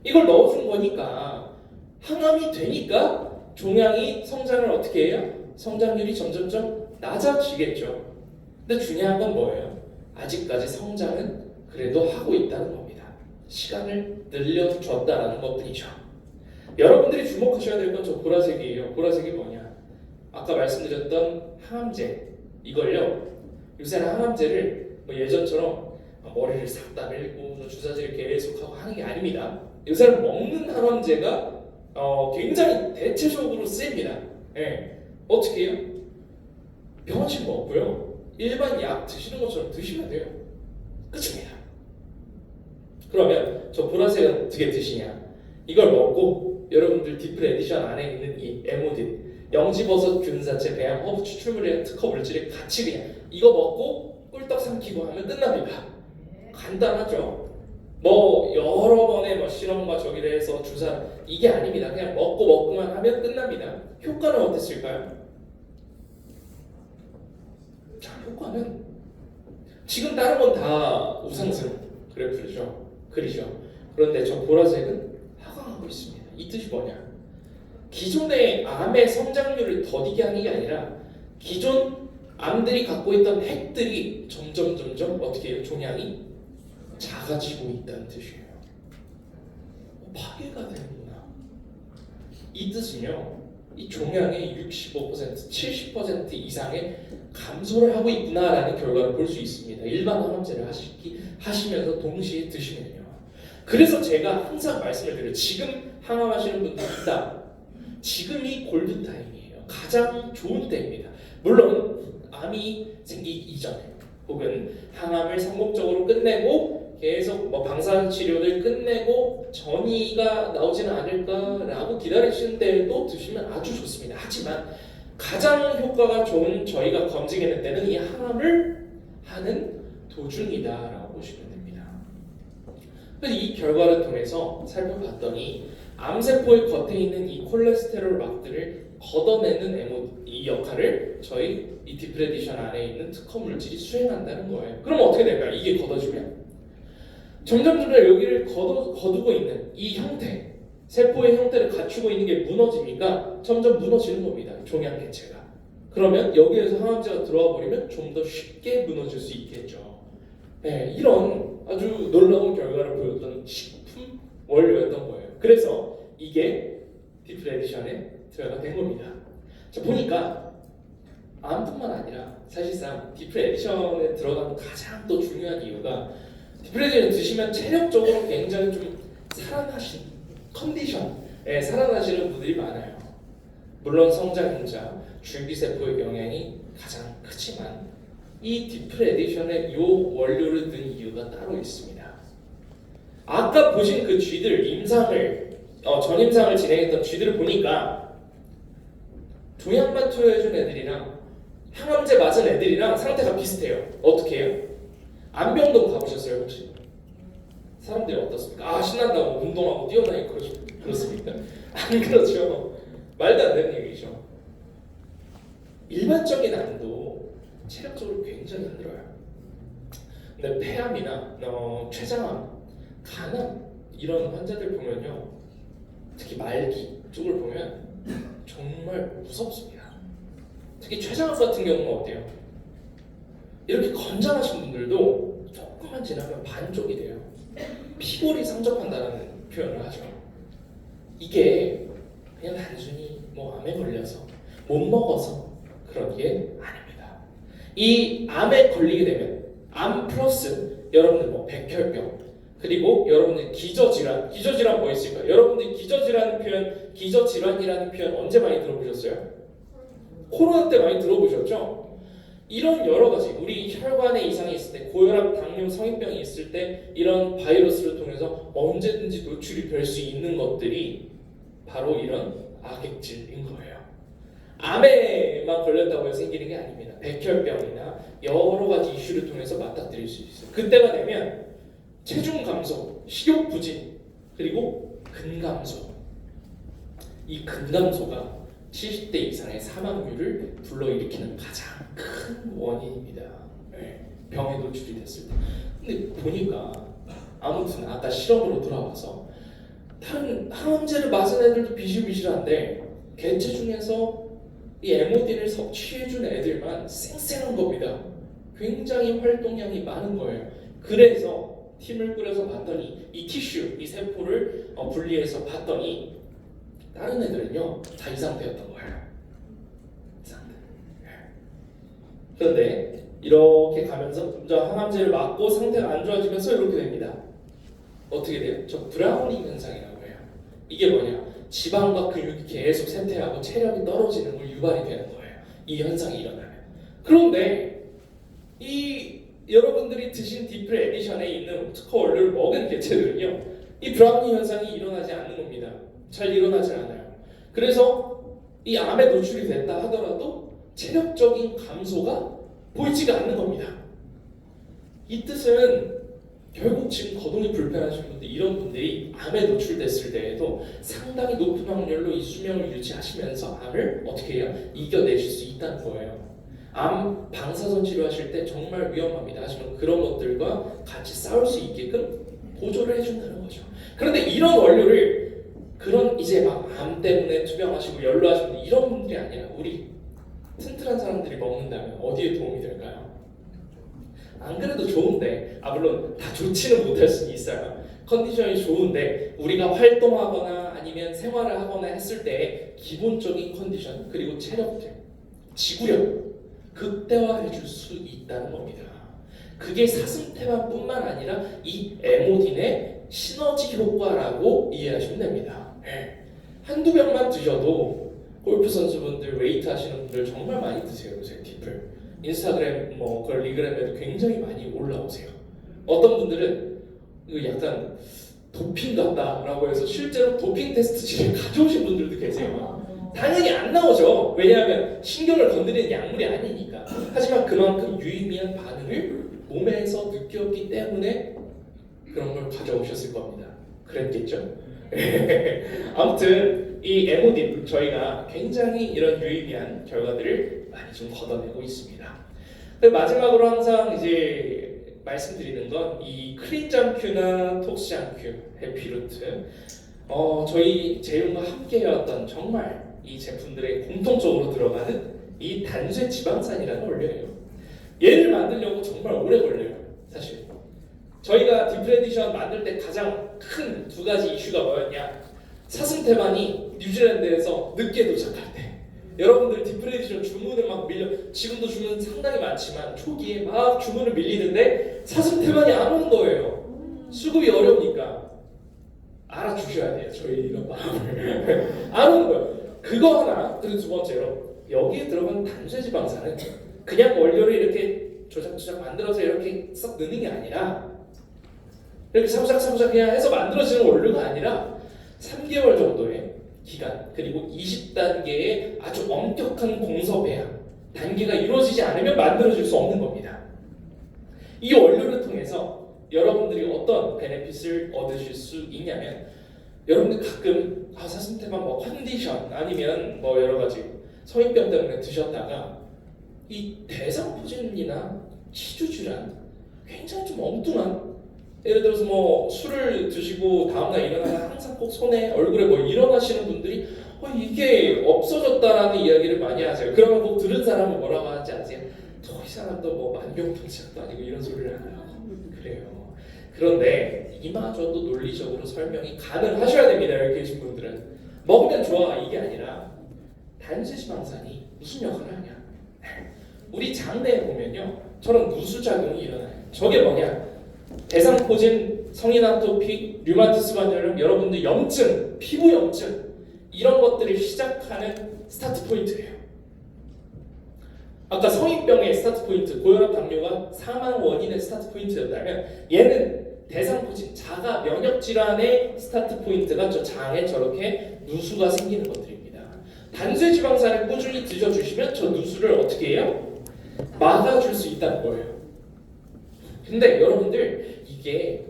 Speaker 1: 이걸 넣어준 거니까 항암이 되니까 종양이 성장을 어떻게 해요? 성장률이 점점점 낮아지겠죠. 근데 중요한 건 뭐예요? 아직까지 성장은 그래도 하고 있다는 겁니다. 시간을 늘려줬다라는 것뿐이죠. 여러분들이 주목하셔야 될 건 저 보라색이에요. 보라색이 뭐냐? 아까 말씀드렸던 항암제. 이걸요, 요새는 항암제를 뭐 예전처럼 머리를 싹 다 밀고 주사제를 계속하고 하는 게 아닙니다. 요새는 먹는 항암제가 굉장히 대체적으로 씁니다. 어떻게 해요? 병원식 먹고요, 일반 약 드시는 것처럼 드시면 돼요. 끝입니다. 그러면 저 보라색은 어떻게 드시냐? 이걸 먹고 여러분들 디플 에디션 안에 있는 이 에모딘, 영지버섯 균사체, 배양, 허브 추출물의 특허 물질을 같이 그냥 이거 먹고 꿀떡 삼키고 하면 끝납니다. 간단하죠? 뭐 여러 번의 뭐 실험과 저기를 해서 주사, 이게 아닙니다. 그냥 먹고만 하면 끝납니다. 효과는 어땠을까요? 자, 효과는 지금 다른 건 다 우상승 그래프죠. 그리죠. 그런데 저 보라색은 하강하고 있습니다. 이 뜻이 뭐냐? 기존의 암의 성장률을 더디게 하는 게 아니라 기존 암들이 갖고 있던 핵들이 점점 어떻게 해요? 종양이 작아지고 있다는 뜻이에요. 파괴가 되는구나. 이 뜻은요, 이 종양의 65%, 70% 이상의 감소를 하고 있구나라는 결과를 볼 수 있습니다. 일반 항암제를 하시면서 동시에 드시면요. 그래서 제가 항상 말씀을 드려요. 지금 항암하시는 분들 있다. 지금이 골든타임이에요. 가장 좋은 때입니다. 물론 암이 생기기 이전에 혹은 항암을 성공적으로 끝내고 계속 방사선 치료를 끝내고 전이가 나오지는 않을까라고 기다리시는 때에도 드시면 아주 좋습니다. 하지만 가장 효과가 좋은 저희가 검증해낸 때는 이 항암을 하는 도중이다라고 보시면 됩니다. 그래서 이 결과를 통해서 살펴봤더니 암세포의 겉에 있는 이 콜레스테롤 막들을 걷어내는 이 역할을 저희 이 디프레디션 안에 있는 특허 물질이 수행한다는 거예요. 그럼 어떻게 될까요? 이게 걷어지면 점점 여기를 거두고 있는 이 형태, 세포의 형태를 갖추고 있는 게 무너지니까 점점 무너지는 겁니다. 종양 개체가. 그러면 여기에서 항암제가 들어와 버리면 좀 더 쉽게 무너질 수 있겠죠. 네, 이런 아주 놀라운 결과를 보였던 식품 원료였던 거예요. 그래서 이게 디프레디션에 들어가 된 겁니다. 자, 보니까 암뿐만 아니라 사실상 디프레디션에 들어가는 가장 또 중요한 이유가 디프레디션 드시면 체력적으로 굉장히 좀 살아나신 컨디션에 살아나시는 분들이 많아요. 물론 성장 인자, 줄기세포의 영향이 가장 크지만 이 디프레디션에 요 원료를 넣은 이유가 따로 있습니다. 아까 보신 그 쥐들 전임상을 진행했던 쥐들을 보니까 종양만 투여해준 애들이랑 항암제 맞은 애들이랑 상태가 비슷해요. 어떻게 해요? 안병동 가보셨어요 혹시? 사람들이 어떻습니까? 신난다고 운동하고 뛰어다니고 그렇습니까? 안 그렇죠. 말도 안 되는 얘기죠. 일반적인 암도 체력적으로 굉장히 힘들어요. 근데 폐암이나 췌장암, 간암 이런 환자들 보면요, 특히 말기 쪽을 보면 정말 무섭습니다. 특히 췌장암 같은 경우는 어때요? 이렇게 건장하신 분들도 조금만 지나면 반쪽이 돼요. 피골이 상접한다는 표현을 하죠. 이게 그냥 단순히 암에 걸려서 못 먹어서 그런 게 아닙니다. 이 암에 걸리게 되면 암 플러스 여러분들 백혈병, 그리고 여러분들 기저질환 뭐 있을까요? 여러분들 기저질환이라는 표현 언제 많이 들어보셨어요? 코로나 때 많이 들어보셨죠? 이런 여러 가지, 우리 혈관에 이상이 있을 때, 고혈압, 당뇨, 성인병이 있을 때 이런 바이러스를 통해서 언제든지 노출이 될 수 있는 것들이 바로 이런 악액질인 거예요. 암에만 걸렸다고 해서 생기는 게 아닙니다. 백혈병이나 여러 가지 이슈를 통해서 맞닥뜨릴 수 있어요. 그때가 되면 체중 감소, 식욕 부진, 그리고 근감소. 이 근감소가 70대 이상의 사망률을 불러일으키는 가장 큰 원인입니다. 병에 노출이 됐을 때. 근데 보니까 아무튼 아까 실험으로 돌아와서 다른 항암제를 맞은 애들도 비실비실한데 개체 중에서 이 MOD를 섭취해준 애들만 쌩쌩한 겁니다. 굉장히 활동량이 많은 거예요. 그래서 팀을 꾸려서 봤더니 이 티슈, 이 세포를 분리해서 봤더니 다른 애들은요 다 이 상태였던 거예요. 이 상태. 그런데 이렇게 가면서 먼저 항암제를 맞고 상태가 안 좋아지면서 이렇게 됩니다. 어떻게 돼요? 저 브라우닝 현상이라고 해요. 이게 뭐냐? 지방과 근육이 계속 쇠퇴하고 체력이 떨어지는 걸 유발이 되는 거예요. 이 현상이 일어나면. 그런데 이 여러분들이 드신 디프레디션에 있는 특허 원료를 먹은 개체들은요, 이 브라우닝 현상이 일어나지 않는 겁니다. 잘 일어나지 않아요. 그래서 이 암에 노출이 됐다 하더라도 체력적인 감소가 보이지가 않는 겁니다. 이 뜻은 결국 지금 거동이 불편하신 분들, 이런 분들이 암에 노출됐을 때에도 상당히 높은 확률로 이 수명을 유지하시면서 암을 어떻게 해요? 이겨내실 수 있다는 거예요. 암 방사선 치료하실 때 정말 위험합니다. 하지만 그런 것들과 같이 싸울 수 있게끔 보조를 해준다는 거죠. 그런데 이런 원료를 그런 이제 막 암 때문에 투병하시고 연로하시고 이런 분들이 아니라 우리 튼튼한 사람들이 먹는다면 어디에 도움이 될까요? 안 그래도 좋은데, 물론 다 좋지는 못할 수 있어요. 컨디션이 좋은데 우리가 활동하거나 아니면 생활을 하거나 했을 때 기본적인 컨디션, 그리고 체력들, 지구력 극대화해 줄 수 있다는 겁니다. 그게 사슴테만 뿐만 아니라 이 에모딘의 시너지 효과라고 이해하시면 됩니다. 한두 병만 드셔도 골프 선수분들, 웨이트 하시는 분들 정말 많이 드세요 요새 팁을. 인스타그램 뭐 리그램에도 굉장히 많이 올라오세요. 어떤 분들은 이거 약간 도핑 같다라고 해서 실제로 도핑 테스트지를 가져오신 분들도 계세요. 당연히 안 나오죠. 왜냐하면 신경을 건드리는 약물이 아니니까. 하지만 그만큼 유의미한 반응을 몸에서 느꼈기 때문에 그런 걸 가져오셨을 겁니다. 그랬겠죠? 아무튼 이 MOD 저희가 굉장히 이런 유의미한 결과들을 많이 좀 걷어내고 있습니다. 마지막으로 항상 이제 말씀드리는 건 이 크린잠큐나 톡스잠큐, 해피루트 저희 제휴과 함께 해왔던 정말 이 제품들의 공통적으로 들어가는 이 단죄 지방산이라는 원료예요. 얘를 만들려고 정말 오래 걸려요. 사실 저희가 디프레디션 만들 때 가장 큰 두 가지 이슈가 뭐였냐? 사슴태반이 뉴질랜드에서 늦게 도착할 때 여러분들 디프레디션 주문을 막 밀려, 지금도 주문 상당히 많지만 초기에 막 주문을 밀리는데 사슴태반이 안 오는 거예요. 수급이 어려우니까. 알아주셔야 돼요. 저희가 마음을. 안 오는 거예요. 그거 하나. 그리고 두 번째로 여기에 들어간 단죄지방산은 그냥 원료를 이렇게 조작조작 만들어서 이렇게 썩 넣는 게 아니라 이렇게 사부작 그냥 해서 만들어지는 원료가 아니라 3개월 정도의 기간 그리고 20단계의 아주 엄격한 공서 배양 단계가 이루어지지 않으면 만들어질 수 없는 겁니다. 이 원료를 통해서 여러분들이 어떤 베네핏을 얻으실 수 있냐면 여러분들 가끔 사슴태반 뭐 컨디션 아니면 뭐 여러 가지 성인병 때문에 드셨다가 이 대상포진이나 치주질환 굉장히 좀 엉뚱한 예를 들어서 뭐 술을 드시고 다음날 일어나면 항상 꼭 손에 얼굴에 뭐 일어나시는 분들이 이게 없어졌다라는 이야기를 많이 하세요. 그러면 꼭 들은 사람은 뭐라고 하지 아세요? 또 이 사람도 뭐 만병통치약도 아니고 이런 소리를 하고 그래요. 그런데 이마저도 논리적으로 설명이 가능하셔야 됩니다. 여기 계신 분들은 먹으면 좋아 이게 아니라 단죄지방산이 무슨 역할을 하냐? 우리 장내에 보면요 저런 누수작용이 일어나요. 저게 뭐냐? 대상포진, 성인 아토피, 류마티스 관절염, 여러분들 염증, 피부 염증 이런 것들을 시작하는 스타트 포인트예요. 아까 성인병의 스타트 포인트, 고혈압, 당뇨가 사망 원인의 스타트 포인트였다면 얘는 대상포진, 자가 면역 질환의 스타트 포인트가 저 장에 저렇게 누수가 생기는 것들입니다. 단죄지방산을 꾸준히 드셔주시면 저 누수를 어떻게 해요? 막아줄 수 있다는 거예요. 근데 여러분들 이게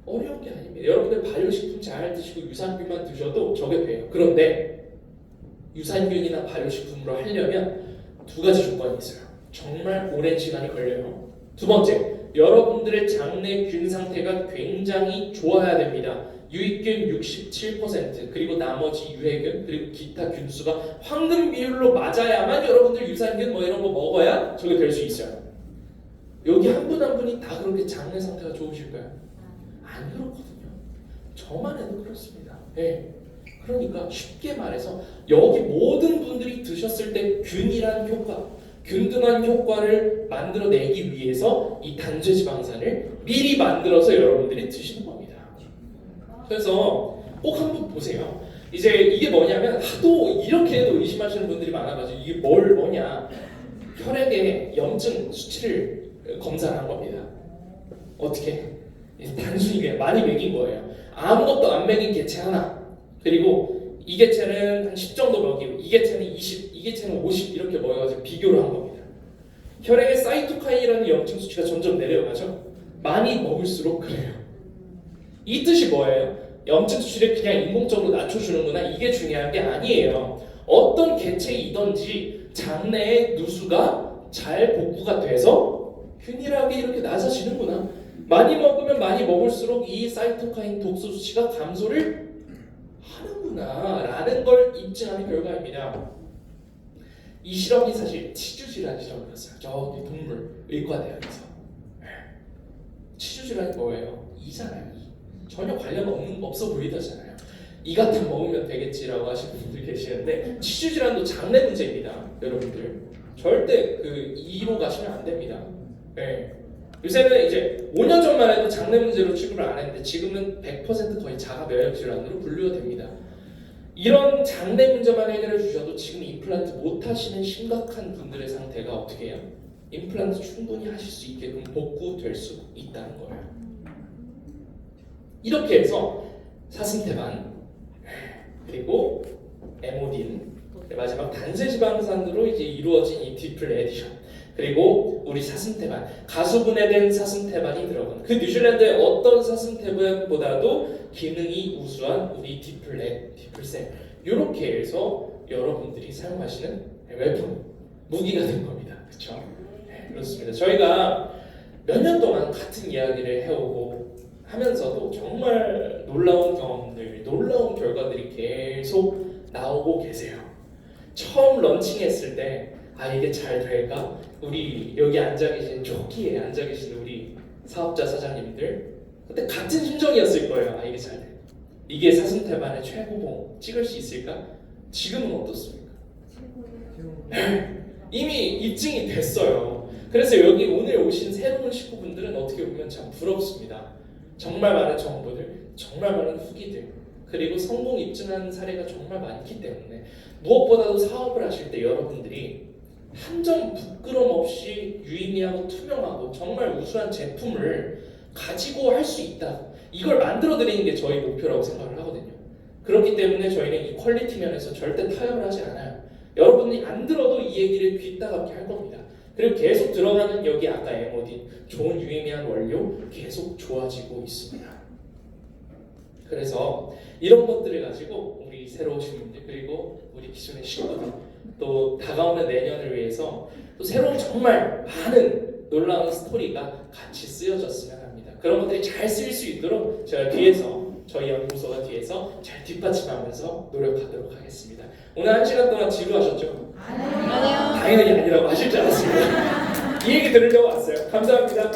Speaker 1: 어려운 게 아닙니다. 여러분들 발효식품 잘 드시고 유산균만 드셔도 저게 돼요. 그런데 유산균이나 발효식품으로 하려면 두 가지 조건이 있어요. 정말 오랜 시간이 걸려요. 두 번째, 여러분들의 장내 균 상태가 굉장히 좋아야 됩니다. 유익균 67% 그리고 나머지 유해균 그리고 기타 균수가 황금 비율로 맞아야만 여러분들 유산균 뭐 이런 거 먹어야 저게 될 수 있어요. 여기 한 분 한 분이 다 그렇게 장내 상태가 좋으실까요? 안 그렇거든요. 저만 해도 그렇습니다. 네. 그러니까 쉽게 말해서 여기 모든 분들이 드셨을 때 균이란 효과, 균등한 효과를 만들어내기 위해서 이 단죄지방산을 미리 만들어서 여러분들이 드시는 겁니다. 그래서 꼭 한번 보세요. 이제 이게 뭐냐면 하도 이렇게 해도 의심하시는 분들이 많아가지고 이게 뭐냐 혈액의 염증 수치를 검사한 겁니다. 어떻게? 단순히 그냥 많이 먹인 거예요. 아무것도 안 먹인 개체 하나 그리고 이 개체는 한 10 정도 먹이고 이 개체는 20, 이 개체는 50 이렇게 먹여가지고 비교를 한 겁니다. 혈액의 사이토카인이라는 염증 수치가 점점 내려가죠. 많이 먹을수록 그래요. 이 뜻이 뭐예요? 염증 수치를 그냥 인공적으로 낮춰주는구나 이게 중요한 게 아니에요. 어떤 개체이든지 장내의 누수가 잘 복구가 돼서 균일하게 이렇게 낮아지는구나. 많이 먹으면 많이 먹을수록 이 사이토카인 독소 수치가 감소를 하는구나 라는 걸 입증하는 결과입니다. 이 실험이 사실 치주질환 실험이었어요. 저기 동물 의과대학에서. 치주질환이 뭐예요? 이잖아요. 전혀 관련 없어 보이다잖아요. 이 같은 먹으면 되겠지라고 하시는 분들 계시는데 치주질환도 장내 문제입니다. 여러분들 절대 그 이로 가시면 안 됩니다. 네. 요새는 이제 5년 전만 해도 장내 문제로 취급을 안 했는데 지금은 100% 거의 자가 면역 질환으로 분류가 됩니다. 이런 장내 문제만 해결해 주셔도 지금 임플란트 못 하시는 심각한 분들의 상태가 어떻게 해요? 임플란트 충분히 하실 수 있게끔 복구될 수 있다는 거예요. 이렇게 해서 사슴태반 그리고 에모딘 마지막 단세지방산으로 이제 이루어진 이 디플 에디션 그리고 우리 사슴태반 가수분해된 사슴태반이 들어간 그 뉴질랜드의 어떤 사슴태반보다도 기능이 우수한 우리 디플셋 이렇게 해서 여러분들이 사용하시는 웨폰 무기가 된 겁니다. 그렇죠? 네, 그렇습니다. 저희가 몇 년 동안 같은 이야기를 해오고 하면서도 정말 놀라운 경험들, 놀라운 결과들이 계속 나오고 계세요. 처음 런칭했을 때 이게 잘 될까? 우리 여기 앉아 계신 초기에 앉아 계신 우리 사업자 사장님들 그때 같은 심정이었을 거예요. 이게 잘 돼. 이게 사슴태반의 최고봉 찍을 수 있을까? 지금은 어떻습니까? 이미 입증이 됐어요. 그래서 여기 오늘 오신 새로운 식구분들은 어떻게 보면 참 부럽습니다. 정말 많은 정보들, 정말 많은 후기들, 그리고 성공 입증한 사례가 정말 많기 때문에 무엇보다도 사업을 하실 때 여러분들이 한 점 부끄럼 없이 유의미하고 투명하고 정말 우수한 제품을 가지고 할 수 있다. 이걸 만들어 드리는 게 저희 목표라고 생각을 하거든요. 그렇기 때문에 저희는 이 퀄리티 면에서 절대 타협을 하지 않아요. 여러분이 안 들어도 이 얘기를 귀 따갑게 할 겁니다. 그리고 계속 들어가는 여기 아까 에모딘 좋은 유의미한 원료 계속 좋아지고 있습니다. 그래서 이런 것들을 가지고 우리 새로 오신 분들 그리고 우리 기존의 식구들 또 다가오는 내년을 위해서 또 새로운 정말 많은 놀라운 스토리가 같이 쓰여졌으면 합니다. 그런 것들이 잘 쓰일 수 있도록 제가 뒤에서 저희 연구소가 뒤에서 잘 뒷받침하면서 노력하도록 하겠습니다. 오늘 1시간 동안 지루하셨죠?
Speaker 2: 아니요.
Speaker 1: 당연히 아니라고 하실 줄 알았습니다. 이 얘기 들으려고 왔어요. 감사합니다.